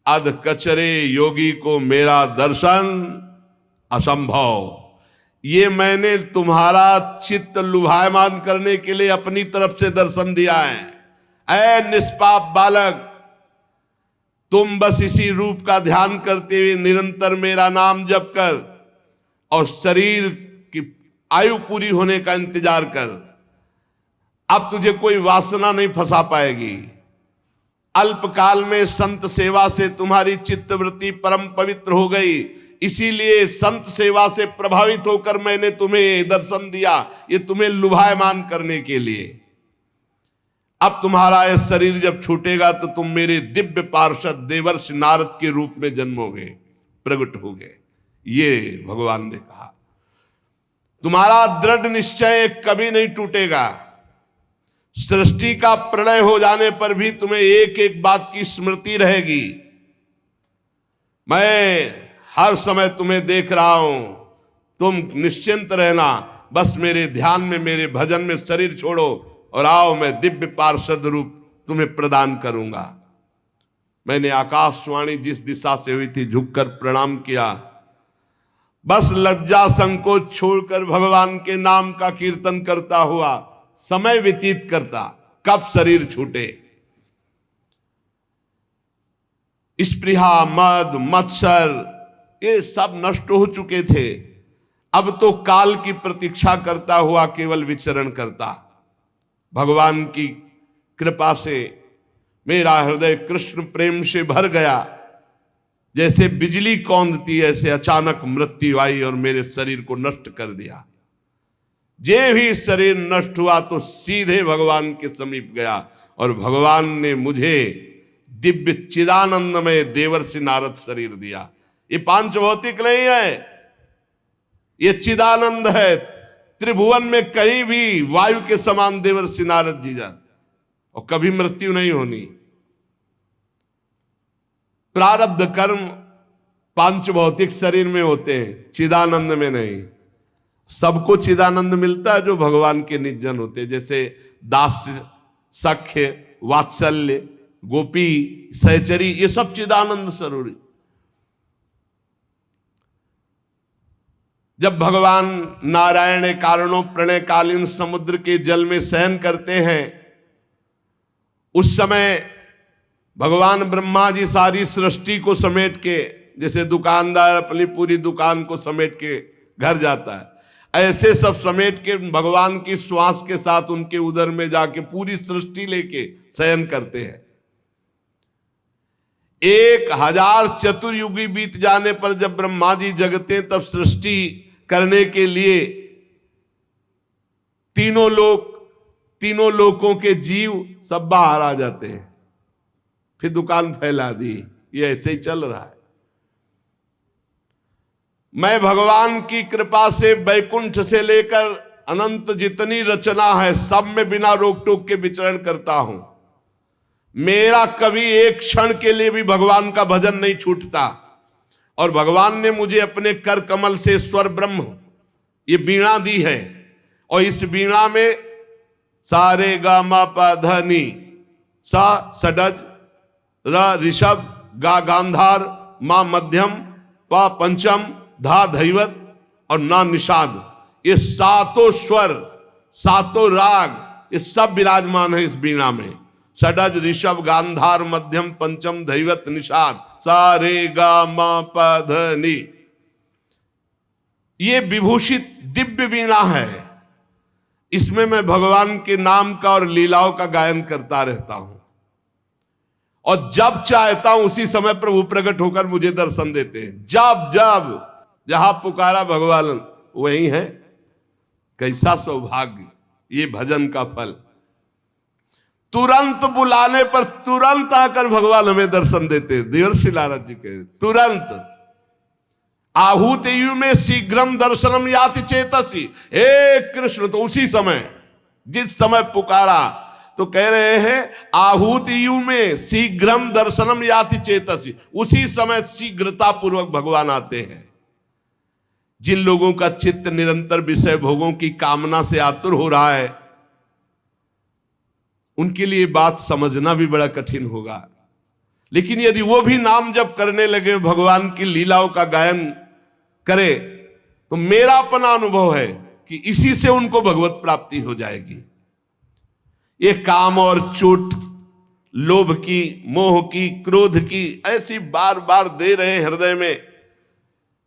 अध कचरे योगी को मेरा दर्शन असंभव। ये मैंने तुम्हारा चित्त लुभायमान करने के लिए अपनी तरफ से दर्शन दिया है। ऐ निष्पाप बालक, तुम बस इसी रूप का ध्यान करते हुए निरंतर मेरा नाम जप कर और शरीर की आयु पूरी होने का इंतजार कर। अब तुझे कोई वासना नहीं फंसा पाएगी। अल्पकाल में संत सेवा से तुम्हारी चित्तवृत्ति परम पवित्र हो गई, इसीलिए संत सेवा से प्रभावित होकर मैंने तुम्हें दर्शन दिया, ये तुम्हें लुभायमान करने के लिए। अब तुम्हारा यह शरीर जब छूटेगा तो तुम मेरे दिव्य पार्षद देवर्षि नारद के रूप में जन्मोगे, प्रकट होगे। ये भगवान ने कहा। तुम्हारा दृढ़ निश्चय कभी नहीं टूटेगा। सृष्टि का प्रलय हो जाने पर भी तुम्हें एक एक बात की स्मृति रहेगी। मैं हर समय तुम्हें देख रहा हूं, तुम निश्चिंत रहना, बस मेरे ध्यान में, मेरे भजन में शरीर छोड़ो और आओ, मैं दिव्य पार्षद रूप तुम्हें प्रदान करूंगा। मैंने आकाशवाणी जिस दिशा से हुई थी झुककर प्रणाम किया। बस लज्जा संकोच छोड़कर भगवान के नाम का कीर्तन करता हुआ समय व्यतीत करता, कब शरीर छूटे। स्पृहा, मद, मत्सर ये सब नष्ट हो चुके थे। अब तो काल की प्रतीक्षा करता हुआ केवल विचरण करता। भगवान की कृपा से मेरा हृदय कृष्ण प्रेम से भर गया। जैसे बिजली कौंधती ऐसे अचानक मृत्यु आई और मेरे शरीर को नष्ट कर दिया। जे भी शरीर नष्ट हुआ तो सीधे भगवान के समीप गया और भगवान ने मुझे दिव्य चिदानंदमय देवर्षि नारद शरीर दिया। ये पांच भौतिक नहीं है, ये चिदानंद है। त्रिभुवन में कहीं भी वायु के समान देवर्षि नारद जी जाते और कभी मृत्यु नहीं होनी। प्रारब्ध कर्म पांच भौतिक शरीर में होते हैं, चिदानंद में नहीं। सबको चिदानंद मिलता है जो भगवान के निजन होते हैं, जैसे दास्य, सख्य, वात्सल्य, गोपी, सहचरी, ये सब चिदानंद स्वरूप। जब भगवान नारायण कारणों प्रणयकालीन समुद्र के जल में शयन करते हैं, उस समय भगवान ब्रह्मा जी सारी सृष्टि को समेट के, जैसे दुकानदार अपनी पूरी दुकान को समेट के घर जाता है, ऐसे सब समेट के भगवान की श्वास के साथ उनके उदर में जाके पूरी सृष्टि लेके शयन करते हैं। 1000 चतुर्युगी बीत जाने पर जब ब्रह्मा जी जगते तब सृष्टि करने के लिए तीनों लोकों के जीव सब बाहर आ जाते हैं। फिर दुकान फैला दी। ये ऐसे ही चल रहा है। मैं भगवान की कृपा से बैकुंठ से लेकर अनंत जितनी रचना है सब में बिना रोक टोक के विचरण करता हूं। मेरा कभी एक क्षण के लिए भी भगवान का भजन नहीं छूटता। और भगवान ने मुझे अपने कर कमल से स्वर ब्रह्म ये वीणा दी है, और इस वीणा में सा रे गा मा पा ध नी, सा सडज, र ऋषभ, गा गांधार, मा मध्यम, पा पंचम, धा धैवत, और ना निषाद, ये सातों स्वर, सातों राग, ये सब विराजमान है इस वीणा में। षडज, ऋषभ, गांधार, मध्यम, पंचम, धैवत, निषाद, सा रे गा मा पा ध नि। ये विभूषित दिव्य वीणा है। इसमें मैं भगवान के नाम का और लीलाओं का गायन करता रहता हूं, और जब चाहता हूं उसी समय प्रभु प्रकट होकर मुझे दर्शन देते हैं। जब जब जहां पुकारा भगवान वहीं है। कैसा सौभाग्य, ये भजन का फल। तुरंत बुलाने पर तुरंत आकर भगवान हमें दर्शन देते। देवर्षि नारद जी कहे तुरंत। आहूत यु में शीघ्रम दर्शनम याति चेतसी। हे कृष्ण, तो उसी समय, जिस समय पुकारा, तो कह रहे हैं आहूत यु में शीघ्रम दर्शनम याति चेतसी, उसी समय शीघ्रता पूर्वक भगवान आते हैं। जिन लोगों का चित्त निरंतर विषय भोगों की कामना से आतुर हो रहा है, उनके लिए बात समझना भी बड़ा कठिन होगा। लेकिन यदि वो भी नाम जप करने लगे, भगवान की लीलाओं का गायन करे, तो मेरा अपना अनुभव है कि इसी से उनको भगवत प्राप्ति हो जाएगी। ये काम और चोट, लोभ की, मोह की, क्रोध की, ऐसी बार बार दे रहे हृदय में।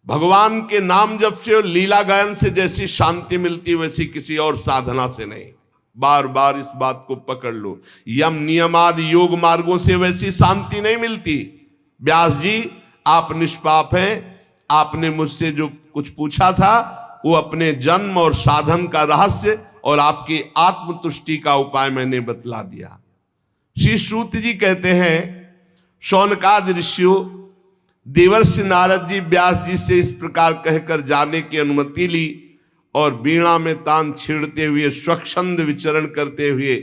भगवान के नाम जप से और लीला गायन से जैसी शांति मिलती, वैसी किसी और साधना से नहीं। बार बार इस बात को पकड़ लो। यम नियम आदि योग मार्गों से वैसी शांति नहीं मिलती। व्यास जी, आप निष्पाप हैं। आपने मुझसे जो कुछ पूछा था वो अपने जन्म और साधन का रहस्य और आपकी आत्मतुष्टि का उपाय मैंने बतला दिया। श्री सूत जी कहते हैं, शौनकादि ऋषियों, देवर्षि नारद जी व्यास जी से इस प्रकार कहकर जाने की अनुमति ली और वीणा में तान छेड़ते हुए, स्वच्छंद विचरण करते हुए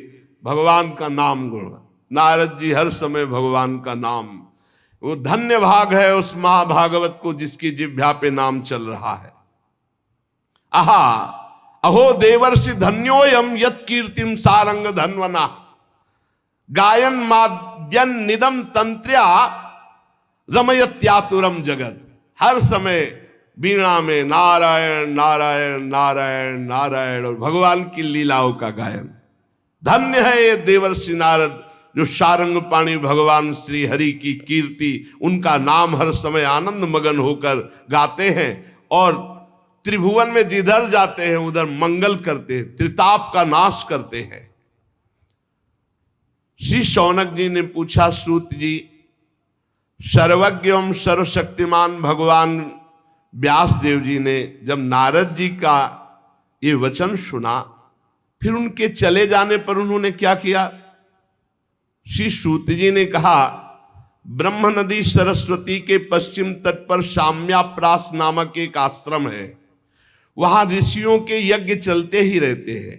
भगवान का नाम गुण। नारद जी हर समय भगवान का नाम, वो धन्य भाग है उस महाभागवत को जिसकी जिह्वा पे नाम चल रहा है। आहा, अहो देवर्षि धन्योयम यत् कीर्तिम सारंग धन्वना गायन माद्यन निदम तंत्र्या रमयत्यातुरम जगत। हर समय वीणा में नारायण नारायण नारायण नारायण और भगवान की लीलाओं का गायन। धन्य है ये देवर्षि नारद जो सारंग पाणी भगवान श्री हरि की कीर्ति, उनका नाम हर समय आनंद मगन होकर गाते हैं और त्रिभुवन में जिधर जाते हैं उधर मंगल करते हैं, त्रिताप का नाश करते हैं। श्री शौनक जी ने पूछा, सूत जी, सर्वज्ञ एवं सर्वशक्तिमान भगवान व्यास देव जी ने जब नारद जी का ये वचन सुना, फिर उनके चले जाने पर उन्होंने क्या किया? श्री सूत जी ने कहा, ब्रह्म नदी सरस्वती के पश्चिम तट पर शाम्याप्रास नामक एक आश्रम है। वहां ऋषियों के यज्ञ चलते ही रहते हैं।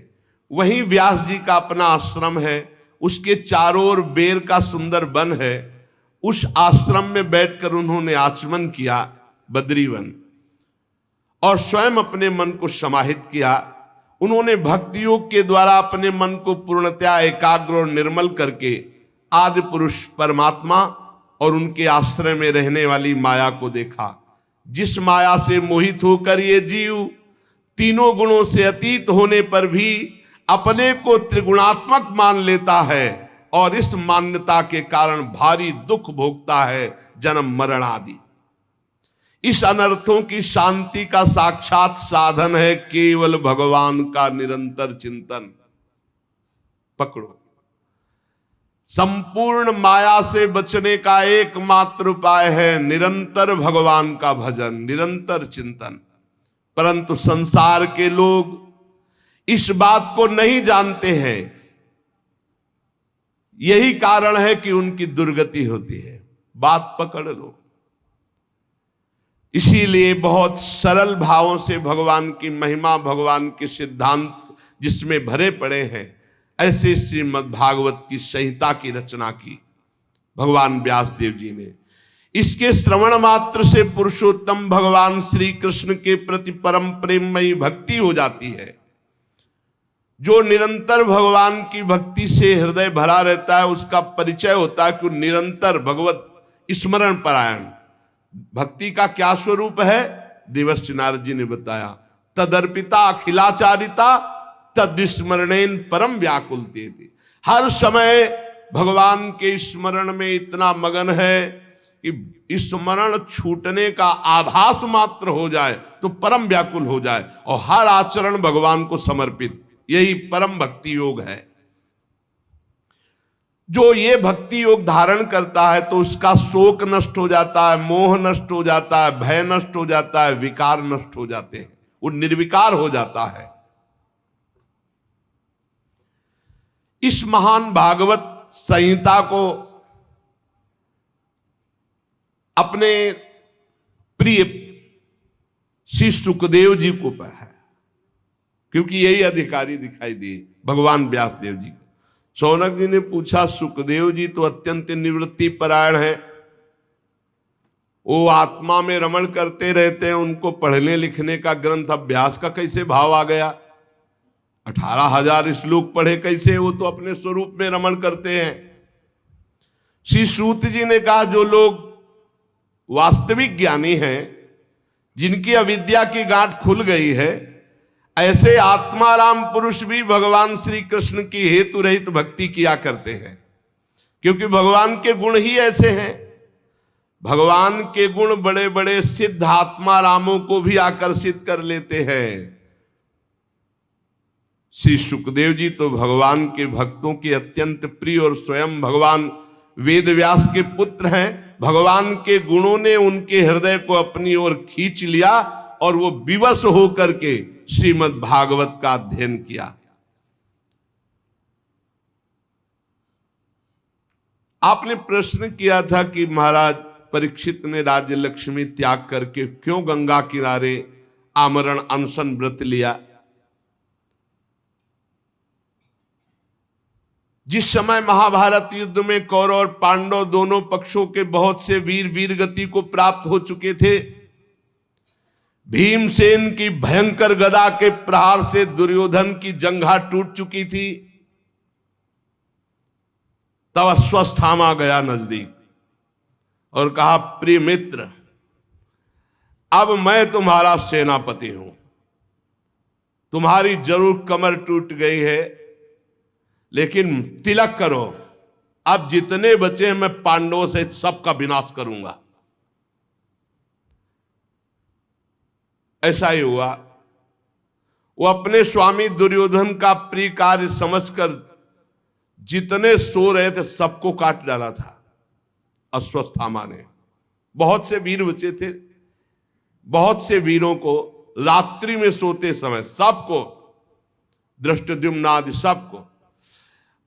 वहीं व्यास जी का अपना आश्रम है। उसके चारों ओर बेर का सुंदर वन है। उस आश्रम में बैठकर उन्होंने आचमन किया, बद्रीवन, और स्वयं अपने मन को समाहित किया। उन्होंने भक्ति योग के द्वारा अपने मन को पूर्णतया एकाग्र और निर्मल करके आदि पुरुष परमात्मा और उनके आश्रय में रहने वाली माया को देखा, जिस माया से मोहित होकर ये जीव तीनों गुणों से अतीत होने पर भी अपने को त्रिगुणात्मक मान लेता है और इस मान्यता के कारण भारी दुख भोगता है, जन्म मरण आदि। इस अनर्थों की शांति का साक्षात साधन है केवल भगवान का निरंतर चिंतन। पकड़ो, संपूर्ण माया से बचने का एकमात्र उपाय है निरंतर भगवान का भजन, निरंतर चिंतन। परंतु संसार के लोग इस बात को नहीं जानते हैं। यही कारण है कि उनकी दुर्गति होती है। बात पकड़ लो। इसीलिए बहुत सरल भावों से भगवान की महिमा, भगवान के सिद्धांत जिसमें भरे पड़े हैं, ऐसे श्रीमद् भागवत की संहिता की रचना की भगवान व्यास देव जी ने। इसके श्रवण मात्र से पुरुषोत्तम भगवान श्री कृष्ण के प्रति परम प्रेममयी भक्ति हो जाती है। जो निरंतर भगवान की भक्ति से हृदय भरा रहता है, उसका परिचय होता है कि निरंतर भगवत स्मरण परायण। भक्ति का क्या स्वरूप है? देवर्षि नारद जी ने बताया, तदर्पिता अखिलाचारिता तद्स्मरणेन परम व्याकुलते थे। हर समय भगवान के स्मरण में इतना मगन है कि स्मरण छूटने का आभास मात्र हो जाए तो परम व्याकुल हो जाए, और हर आचरण भगवान को समर्पित, यही परम भक्ति योग है। जो ये भक्ति योग धारण करता है तो उसका शोक नष्ट हो जाता है, मोह नष्ट हो जाता है, भय नष्ट हो जाता है, विकार नष्ट हो जाते हैं, वो निर्विकार हो जाता है। इस महान भागवत संहिता को अपने प्रिय श्री सुखदेव जी को पढ़ा, क्योंकि यही अधिकारी दिखाई दिए भगवान व्यास देव जी को। शौनक जी ने पूछा, सुखदेव जी तो अत्यंत निवृत्ति परायण है, वो आत्मा में रमण करते रहते हैं, उनको पढ़ने लिखने का ग्रंथ अभ्यास का कैसे भाव आ गया? 18,000 श्लोक पढ़े कैसे? वो तो अपने स्वरूप में रमण करते हैं। श्री सूत जी ने कहा, जो लोग वास्तविक ज्ञानी हैं, जिनकी अविद्या की गांठ खुल गई है, ऐसे आत्माराम पुरुष भी भगवान श्री कृष्ण की हेतु रहित भक्ति किया करते हैं, क्योंकि भगवान के गुण ही ऐसे हैं। भगवान के गुण बड़े बड़े सिद्ध आत्मारामों को भी आकर्षित कर लेते हैं। श्री सुखदेव जी तो भगवान के भक्तों के अत्यंत प्रिय और स्वयं भगवान वेदव्यास के पुत्र हैं। भगवान के गुणों ने उनके हृदय को अपनी ओर खींच लिया और वो विवश होकर के श्रीमद् भागवत का अध्ययन किया। आपने प्रश्न किया था कि महाराज परीक्षित ने राज्य लक्ष्मी त्याग करके क्यों गंगा किनारे आमरण अनशन व्रत लिया। जिस समय महाभारत युद्ध में कौरव और पांडव दोनों पक्षों के बहुत से वीर वीर गति को प्राप्त हो चुके थे, भीमसेन की भयंकर गदा के प्रहार से दुर्योधन की जंघा टूट चुकी थी, तब अश्वत्थामा गया नजदीक और कहा, प्रिय मित्र, अब मैं तुम्हारा सेनापति हूं, तुम्हारी जरूर कमर टूट गई है, लेकिन तिलक करो, अब जितने बचे मैं पांडवों से सबका विनाश करूंगा। ऐसा ही हुआ। वो अपने स्वामी दुर्योधन का प्रिय कार्य समझकर जितने सो रहे थे सबको काट डाला था अश्वत्थामा ने। बहुत से वीर बचे थे, बहुत से वीरों को रात्रि में सोते समय सबको, धृष्टद्युम्न आदि सबको,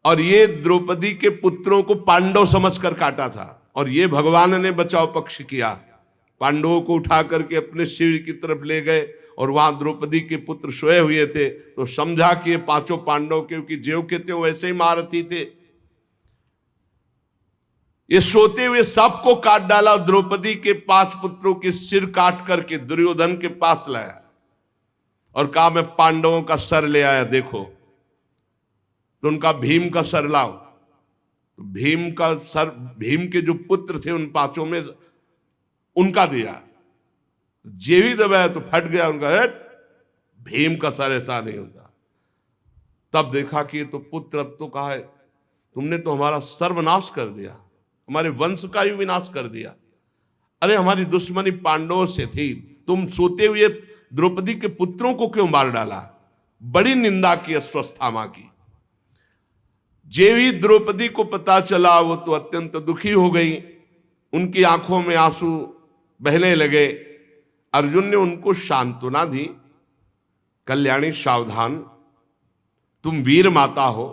और ये द्रौपदी के पुत्रों को पांडव समझकर काटा था। और ये भगवान ने बचाव पक्ष किया, पांडवों को उठा करके अपने शिविर की तरफ ले गए और वहां द्रौपदी के पुत्र सोए हुए थे, तो समझा कि ये पांचों पांडव, क्योंकि ज्यों के त्यों वैसे ही महारथी थे, ये सोते हुए सबको काट डाला। द्रौपदी के 5 पुत्रों के सिर काट करके दुर्योधन के पास लाया और कहा, मैं पांडवों का सर ले आया, देखो। तो उनका भीम का सर लाओ। तो भीम का सर, भीम के जो पुत्र थे उन 5 में उनका दिया, जे भी दबाया तो फट गया उनका हेड। भीम का सर ऐसा नहीं होता। तब देखा कि ये तो पुत्र, अब तो कहा है तुमने तो हमारा सर्वनाश कर दिया, हमारे वंश का ही विनाश कर दिया। अरे हमारी दुश्मनी पांडवों से थी, तुम सोते हुए द्रौपदी के पुत्रों को क्यों मार डाला। बड़ी निंदा की अश्वत्थामा की। जे भी द्रौपदी को पता चला वो तो अत्यंत दुखी हो गई, उनकी आंखों में आंसू बहने लगे। अर्जुन ने उनको सांत्वना दी, कल्याणी सावधान, तुम वीर माता हो,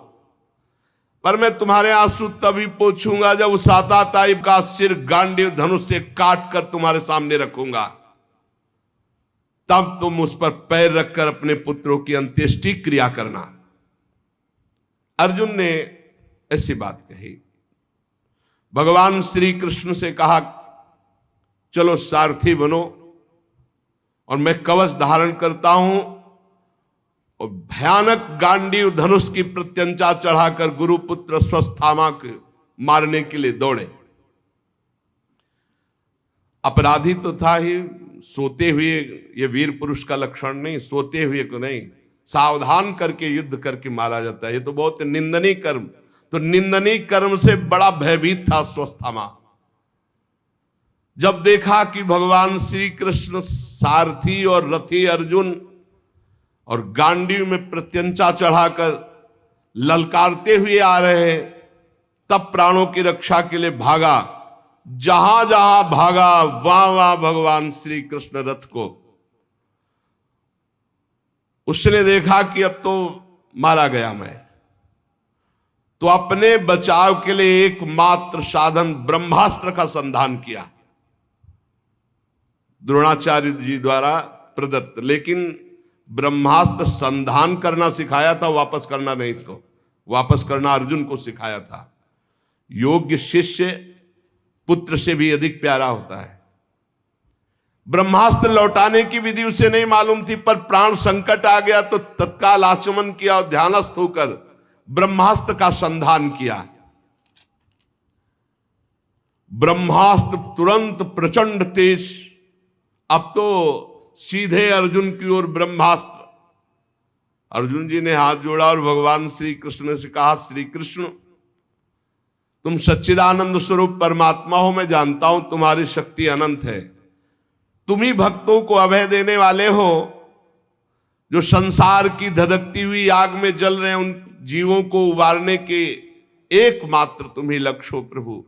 पर मैं तुम्हारे आंसू तभी पोंछूंगा जब उस आताताई का सिर गांडीव धनुष से काट कर तुम्हारे सामने रखूंगा, तब तुम उस पर पैर रखकर अपने पुत्रों की अंत्येष्टि क्रिया करना। अर्जुन ने ऐसी बात कही। भगवान श्री कृष्ण से कहा, चलो सारथी बनो और मैं कवच धारण करता हूं, और भयानक गांडीव धनुष की प्रत्यंचा चढ़ाकर गुरुपुत्र अश्वत्थामा को मारने के लिए दौड़े। अपराधी तो था ही, सोते हुए, ये वीर पुरुष का लक्षण नहीं, सोते हुए को नहीं, सावधान करके युद्ध करके मारा जाता है। ये तो बहुत निंदनीय कर्म। तो निंदनीय कर्म से बड़ा भयभीत था अश्वत्थामा। जब देखा कि भगवान श्री कृष्ण सारथी और रथी अर्जुन और गांडीव में प्रत्यंचा चढ़ाकर ललकारते हुए आ रहे हैं, तब प्राणों की रक्षा के लिए भागा। जहां जहां भागा वहां वहां भगवान श्री कृष्ण रथ को, उसने देखा कि अब तो मारा गया मैं, तो अपने बचाव के लिए एकमात्र साधन ब्रह्मास्त्र का संधान किया, द्रोणाचार्य जी द्वारा प्रदत्त। लेकिन ब्रह्मास्त्र संधान करना सिखाया था, वापस करना नहीं। इसको वापस करना अर्जुन को सिखाया था। योग्य शिष्य पुत्र से भी अधिक प्यारा होता है। ब्रह्मास्त्र लौटाने की विधि उसे नहीं मालूम थी, पर प्राण संकट आ गया तो तत्काल आचमन किया और ध्यानस्थ होकर ब्रह्मास्त्र का संधान किया। ब्रह्मास्त्र तुरंत प्रचंड तेज, अब तो सीधे अर्जुन की ओर ब्रह्मास्त्र। अर्जुन जी ने हाथ जोड़ा और भगवान श्री कृष्ण से कहा, श्री कृष्ण तुम सच्चिदानंद स्वरूप परमात्मा हो, मैं जानता हूं तुम्हारी शक्ति अनंत है। तुम ही भक्तों को अभय देने वाले हो, जो संसार की धधकती हुई आग में जल रहे उन जीवों को उबारने के एकमात्र तुम ही लक्ष्य हो प्रभु।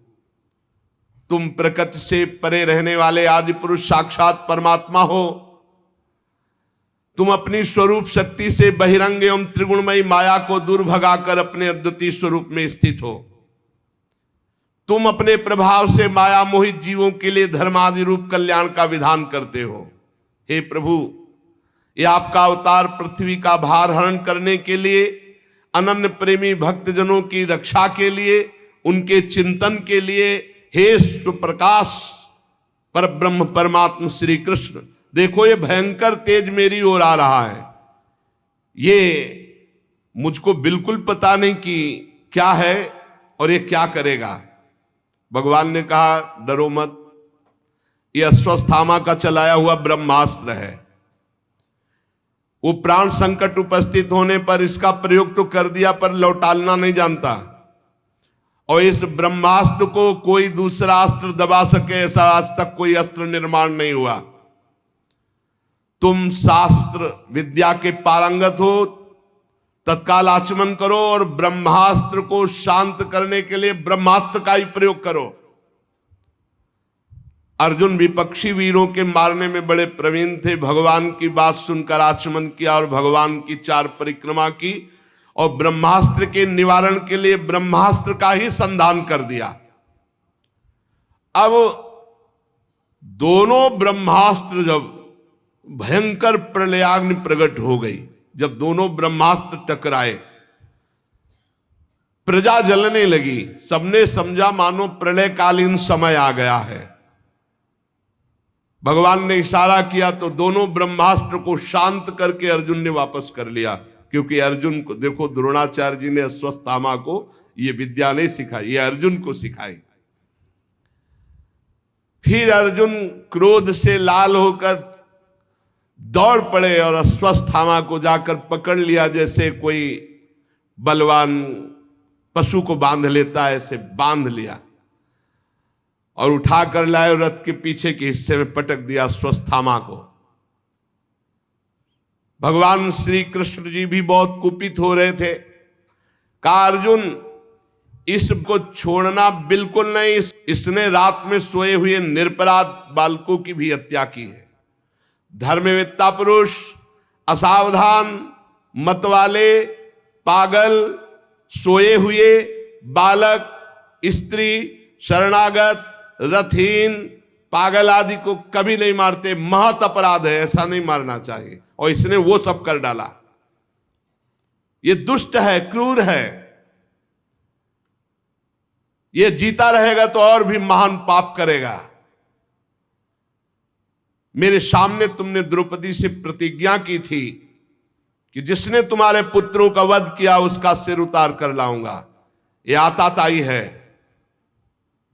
तुम प्रकृति से परे रहने वाले आदि पुरुष साक्षात परमात्मा हो। तुम अपनी स्वरूप शक्ति से बहिरंग एवं त्रिगुणमयी माया को दूर भगाकर अपने अद्वितीय स्वरूप में स्थित हो। तुम अपने प्रभाव से माया मोहित जीवों के लिए धर्मादि रूप कल्याण का विधान करते हो। हे प्रभु, ये आपका अवतार पृथ्वी का भार हरण करने के लिए, अनन्य प्रेमी भक्तजनों की रक्षा के लिए, उनके चिंतन के लिए, हे सुप्रकाश परब्रह्म परमात्मा श्री कृष्ण, देखो ये भयंकर तेज मेरी ओर आ रहा है। ये मुझको बिल्कुल पता नहीं कि क्या है और ये क्या करेगा। भगवान ने कहा, डरो मत, ये अश्वत्थामा का चलाया हुआ ब्रह्मास्त्र है। वो प्राण संकट उपस्थित होने पर इसका प्रयोग तो कर दिया, पर लौटाना नहीं जानता। और इस ब्रह्मास्त्र को कोई दूसरा अस्त्र दबा सके, ऐसा आज तक कोई अस्त्र निर्माण नहीं हुआ। तुम शास्त्र विद्या के पारंगत हो, तत्काल आचमन करो और ब्रह्मास्त्र को शांत करने के लिए ब्रह्मास्त्र का ही प्रयोग करो। अर्जुन विपक्षी वीरों के मारने में बड़े प्रवीण थे। भगवान की बात सुनकर आचमन किया और भगवान की 4 परिक्रमा की और ब्रह्मास्त्र के निवारण के लिए ब्रह्मास्त्र का ही संधान कर दिया। अब दोनों ब्रह्मास्त्र जब भयंकर प्रलयाग्नि प्रकट हो गई, जब दोनों ब्रह्मास्त्र टकराए, प्रजा जलने लगी। सबने समझा मानो प्रलयकालीन समय आ गया है। भगवान ने इशारा किया तो दोनों ब्रह्मास्त्र को शांत करके अर्जुन ने वापस कर लिया। क्योंकि अर्जुन को देखो, द्रोणाचार्य जी ने अश्वत्थामा को ये विद्या नहीं सिखाई, ये अर्जुन को सिखाई। फिर अर्जुन क्रोध से लाल होकर दौड़ पड़े और अश्वत्थामा को जाकर पकड़ लिया, जैसे कोई बलवान पशु को बांध लेता है, ऐसे बांध लिया और उठाकर लाए और रथ के पीछे के हिस्से में पटक दिया अश्वत्थामा को। भगवान श्री कृष्ण जी भी बहुत कुपित हो रहे थे। कहा, अर्जुन इसको छोड़ना बिल्कुल नहीं, इसने रात में सोए हुए निरपराध बालकों की भी हत्या की है। धर्मवेत्ता पुरुष, असावधान, मतवाले, पागल, सोए हुए बालक, स्त्री, शरणागत, रथहीन, पागल आदि को कभी नहीं मारते। महत अपराध है, ऐसा नहीं मारना चाहिए। और इसने वो सब कर डाला। ये दुष्ट है, क्रूर है। ये जीता रहेगा तो और भी महान पाप करेगा। मेरे सामने तुमने द्रौपदी से प्रतिज्ञा की थी कि जिसने तुम्हारे पुत्रों का वध किया उसका सिर उतार कर लाऊंगा। ये आताताई है,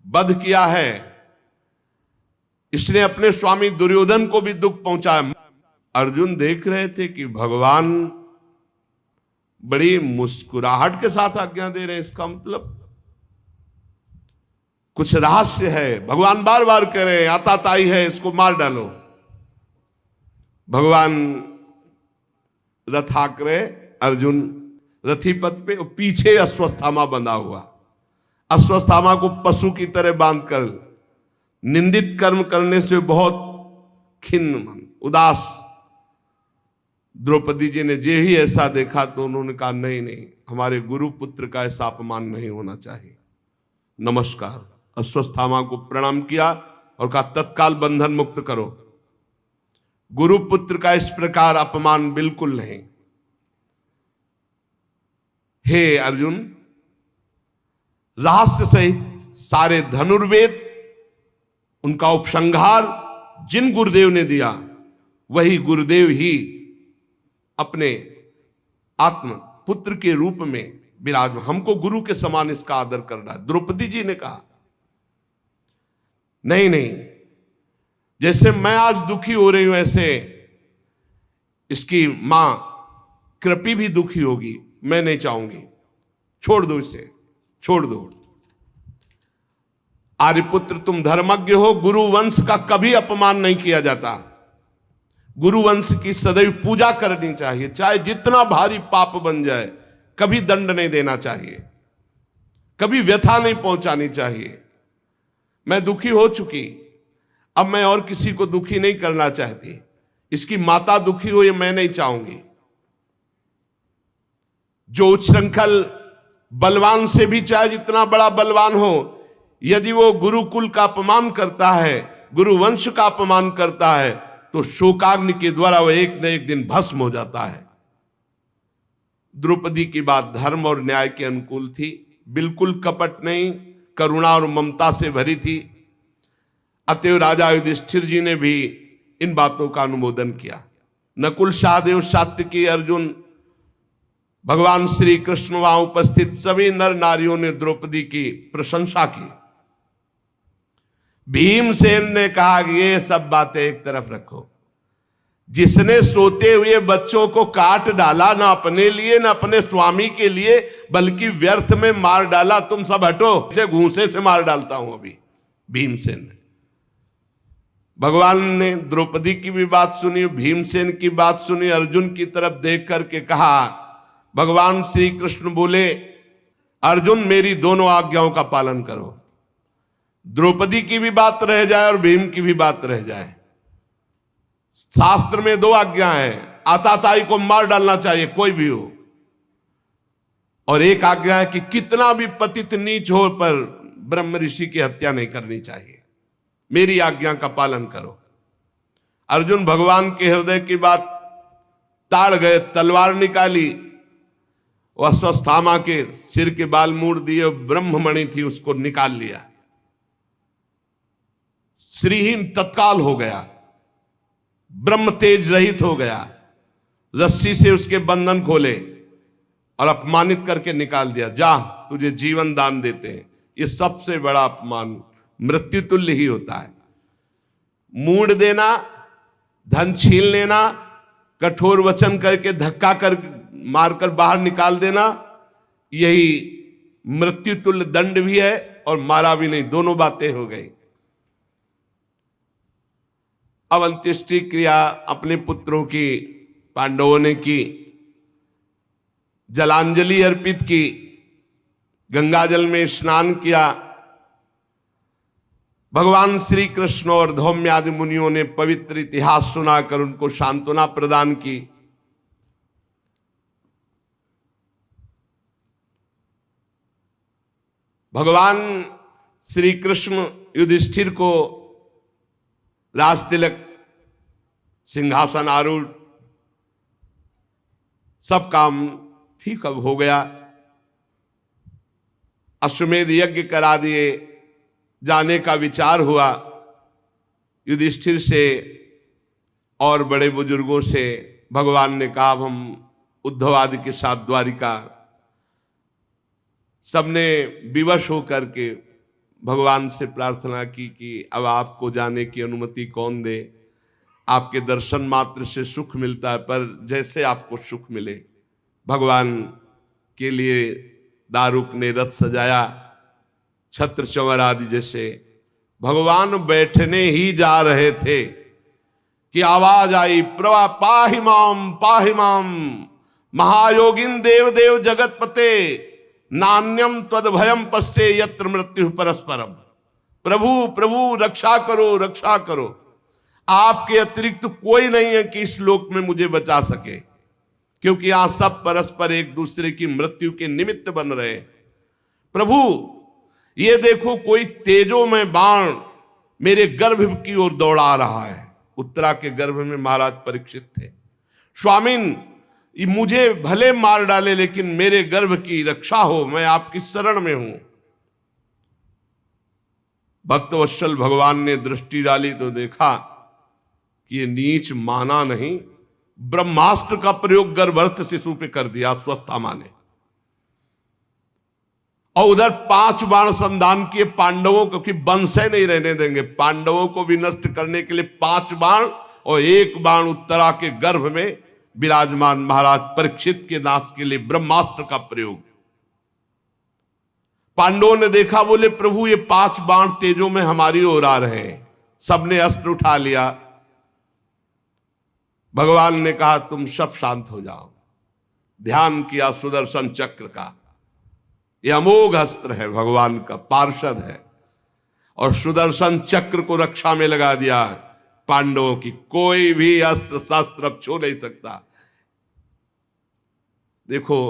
वध किया है, इसने अपने स्वामी दुर्योधन को भी दुख पहुंचाया। अर्जुन देख रहे थे कि भगवान बड़ी मुस्कुराहट के साथ आज्ञा दे रहे हैं, इसका मतलब कुछ रहस्य है। भगवान बार बार कह रहे हैं आताताई है, इसको मार डालो। भगवान रथ हाँक रहे, अर्जुन रथी पथ पे, पीछे अश्वत्थामा बंधा हुआ। अश्वत्थामा को पशु की तरह बांधकर निंदित कर्म करने से बहुत खिन्न उदास द्रौपदी जी ने जे ही ऐसा देखा तो उन्होंने कहा नहीं नहीं, हमारे गुरु पुत्र का ऐसा अपमान नहीं होना चाहिए। नमस्कार, अश्वत्थामा को प्रणाम किया और कहा तत्काल बंधन मुक्त करो। गुरु पुत्र का इस प्रकार अपमान बिल्कुल नहीं। हे अर्जुन, रहस्य सहित सारे धनुर्वेद, उनका उपसंहार जिन गुरुदेव ने दिया, वही गुरुदेव ही अपने आत्म पुत्र के रूप में विराजमान, हमको गुरु के समान इसका आदर करना है। द्रौपदी जी ने कहा नहीं नहीं, जैसे मैं आज दुखी हो रही हूं ऐसे इसकी मां कृपी भी दुखी होगी। मैं नहीं चाहूंगी, छोड़ दो इसे, छोड़ दो। आर्यपुत्र तुम धर्मज्ञ हो, गुरु वंश का कभी अपमान नहीं किया जाता। गुरु वंश की सदैव पूजा करनी चाहिए, चाहे जितना भारी पाप बन जाए, कभी दंड नहीं देना चाहिए, कभी व्यथा नहीं पहुंचानी चाहिए। मैं दुखी हो चुकी, अब मैं और किसी को दुखी नहीं करना चाहती। इसकी माता दुखी हो ये मैं नहीं चाहूंगी। जो उच्छृंखल बलवान से भी चाहे जितना बड़ा बलवान हो, यदि वो गुरुकुल का अपमान करता है, गुरु वंश का अपमान करता है, तो शोकाग्नि के द्वारा वह एक न एक दिन भस्म हो जाता है। द्रौपदी की बात धर्म और न्याय के अनुकूल थी, बिल्कुल कपट नहीं, करुणा और ममता से भरी थी। अतएव राजा युधिष्ठिर जी ने भी इन बातों का अनुमोदन किया। नकुल, सहदेव, सात्यकी, अर्जुन, भगवान श्री कृष्ण वहां उपस्थित सभी नर नारियों ने द्रौपदी की प्रशंसा की। भीमसेन ने कहा कि ये सब बातें एक तरफ रखो। जिसने सोते हुए बच्चों को काट डाला, ना अपने लिए ना अपने स्वामी के लिए, बल्कि व्यर्थ में मार डाला, तुम सब हटो, इसे घूंसे से मार डालता हूं अभी। भीमसेन ने, भगवान ने द्रौपदी की भी बात सुनी, भीमसेन की बात सुनी। अर्जुन की तरफ देख करके कहा, भगवान श्री कृष्ण बोले, अर्जुन मेरी दोनों आज्ञाओं का पालन करो। द्रौपदी की भी बात रह जाए और भीम की भी बात रह जाए। शास्त्र में दो आज्ञा है, आताताई को मार डालना चाहिए कोई भी हो, और एक आज्ञा है कि कितना भी पतित नीच हो पर ब्रह्म ऋषि की हत्या नहीं करनी चाहिए। मेरी आज्ञा का पालन करो। अर्जुन भगवान के हृदय की बात ताड़ गए, तलवार निकाली, वह अश्वत्थामा के सिर के बाल मूड़ दिए, ब्रह्ममणि थी उसको निकाल लिया। श्रीहीन तत्काल हो गया, ब्रह्म तेज रहित हो गया। रस्सी से उसके बंधन खोले और अपमानित करके निकाल दिया। जा, तुझे जीवन दान देते हैं। ये सबसे बड़ा अपमान मृत्यु तुल्य ही होता है। मूड़ देना, धन छीन लेना, कठोर वचन करके धक्का कर मारकर बाहर निकाल देना, यही मृत्यु तुल्य दंड भी है और मारा भी नहीं, दोनों बातें हो गई। अब अंत्येष्टि क्रिया अपने पुत्रों की पांडवों ने की, जलांजलि अर्पित की, गंगाजल में स्नान किया। भगवान श्री कृष्ण और धौम्य आदि मुनियों ने पवित्र इतिहास सुनाकर उनको सांत्वना प्रदान की। भगवान श्री कृष्ण युधिष्ठिर को राज तिलक, सिंहासन आरूढ़, सब काम ठीक अब हो गया। अश्वमेध यज्ञ करा दिए, जाने का विचार हुआ। युधिष्ठिर से और बड़े बुजुर्गों से भगवान ने कहा, हम उद्धव आदि के साथ द्वारिका, सबने विवश होकर के भगवान से प्रार्थना की कि अब आपको जाने की अनुमति कौन दे, आपके दर्शन मात्र से सुख मिलता है, पर जैसे आपको सुख मिले। भगवान के लिए दारुक ने रथ सजाया, छत्र चंवर आदि जैसे। भगवान बैठने ही जा रहे थे कि आवाज आई, प्रभा पाहि माम महायोगिन देव देव जगतपते नान्यम त्वद भयम पश्चे यत्र मृत्यु परस्परम। प्रभु प्रभु रक्षा करो, रक्षा करो। आपके अतिरिक्त कोई नहीं है कि इस लोक में मुझे बचा सके, क्योंकि यहां सब परस्पर एक दूसरे की मृत्यु के निमित्त बन रहे। प्रभु ये देखो, कोई तेजो में बाण मेरे गर्भ की ओर दौड़ा रहा है। उत्तरा के गर्भ में महाराज परीक्षित थे। स्वामिन मुझे भले मार डाले, लेकिन मेरे गर्भ की रक्षा हो, मैं आपकी शरण में हूं। भक्तवत्सल भगवान ने दृष्टि डाली तो देखा कि ये नीच माना नहीं, ब्रह्मास्त्र का प्रयोग गर्भस्थ शिशु पे कर दिया स्वस्थामा ने। और उधर 5 बाण संधान किए पांडवों को, कि वंशे नहीं रहने देंगे, पांडवों को भी नष्ट करने के लिए 5 बाण, और 1 बाण उत्तरा के गर्भ में विराजमान महाराज परीक्षित के नाश के लिए ब्रह्मास्त्र का प्रयोग। पांडवों ने देखा, बोले प्रभु ये 5 बाण तेजों में हमारी ओर आ रहे हैं। सबने अस्त्र उठा लिया। भगवान ने कहा तुम सब शांत हो जाओ। ध्यान किया सुदर्शन चक्र का। यह अमोघ अस्त्र है, भगवान का पार्षद है, और सुदर्शन चक्र को रक्षा में लगा दिया। पांडवों की कोई भी अस्त्र शस्त्र अब छू नहीं सकता। देखो,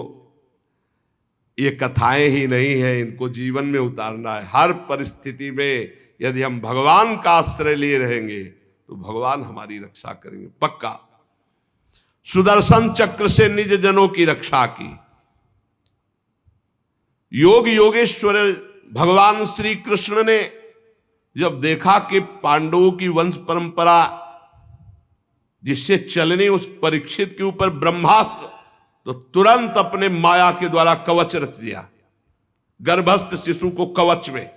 ये कथाएं ही नहीं है, इनको जीवन में उतारना है। हर परिस्थिति में यदि हम भगवान का आश्रय लिए रहेंगे तो भगवान हमारी रक्षा करेंगे पक्का। सुदर्शन चक्र से निज जनों की रक्षा की। योग योगेश्वर भगवान श्री कृष्ण ने जब देखा कि पांडवों की वंश परंपरा जिससे चलनी उस परीक्षित के ऊपर ब्रह्मास्त्र, तो तुरंत अपने माया के द्वारा कवच रच दिया, गर्भस्थ शिशु को कवच में।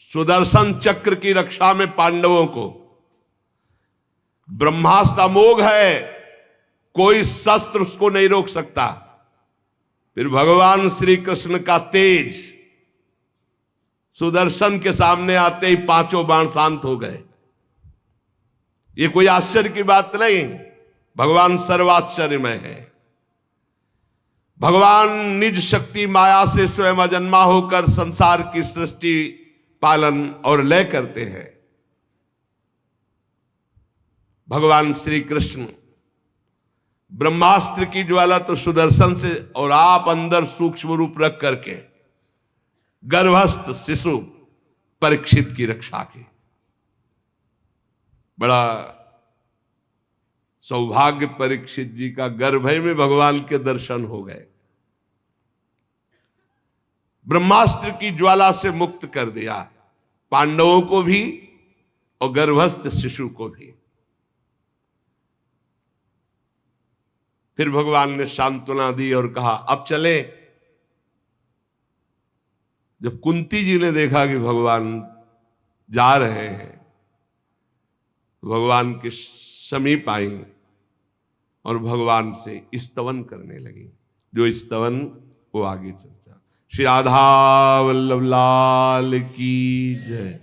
सुदर्शन चक्र की रक्षा में पांडवों को। ब्रह्मास्त्र अमोघ है, कोई शस्त्र उसको नहीं रोक सकता। फिर भगवान श्री कृष्ण का तेज सुदर्शन के सामने आते ही 5 बाण शांत हो गए। ये कोई आश्चर्य की बात नहीं, भगवान सर्वाश्चर्यमय है। भगवान निज शक्ति माया से स्वयं अजन्मा होकर संसार की सृष्टि, पालन और लय करते हैं। भगवान श्री कृष्ण ब्रह्मास्त्र की ज्वाला तो सुदर्शन से, और आप अंदर सूक्ष्म रूप रख करके गर्भस्थ शिशु परीक्षित की रक्षा की। बड़ा सौभाग्य परीक्षित जी का, गर्भ में भगवान के दर्शन हो गए। ब्रह्मास्त्र की ज्वाला से मुक्त कर दिया पांडवों को भी और गर्भस्थ शिशु को भी। फिर भगवान ने सांत्वना दी और कहा अब चले। जब कुंती जी ने देखा कि भगवान जा रहे हैं, भगवान के समीप आई और भगवान से स्तवन करने लगी। जो स्तवन वो आगे चर्चा। श्री राधा वल्लभ लाल की जय।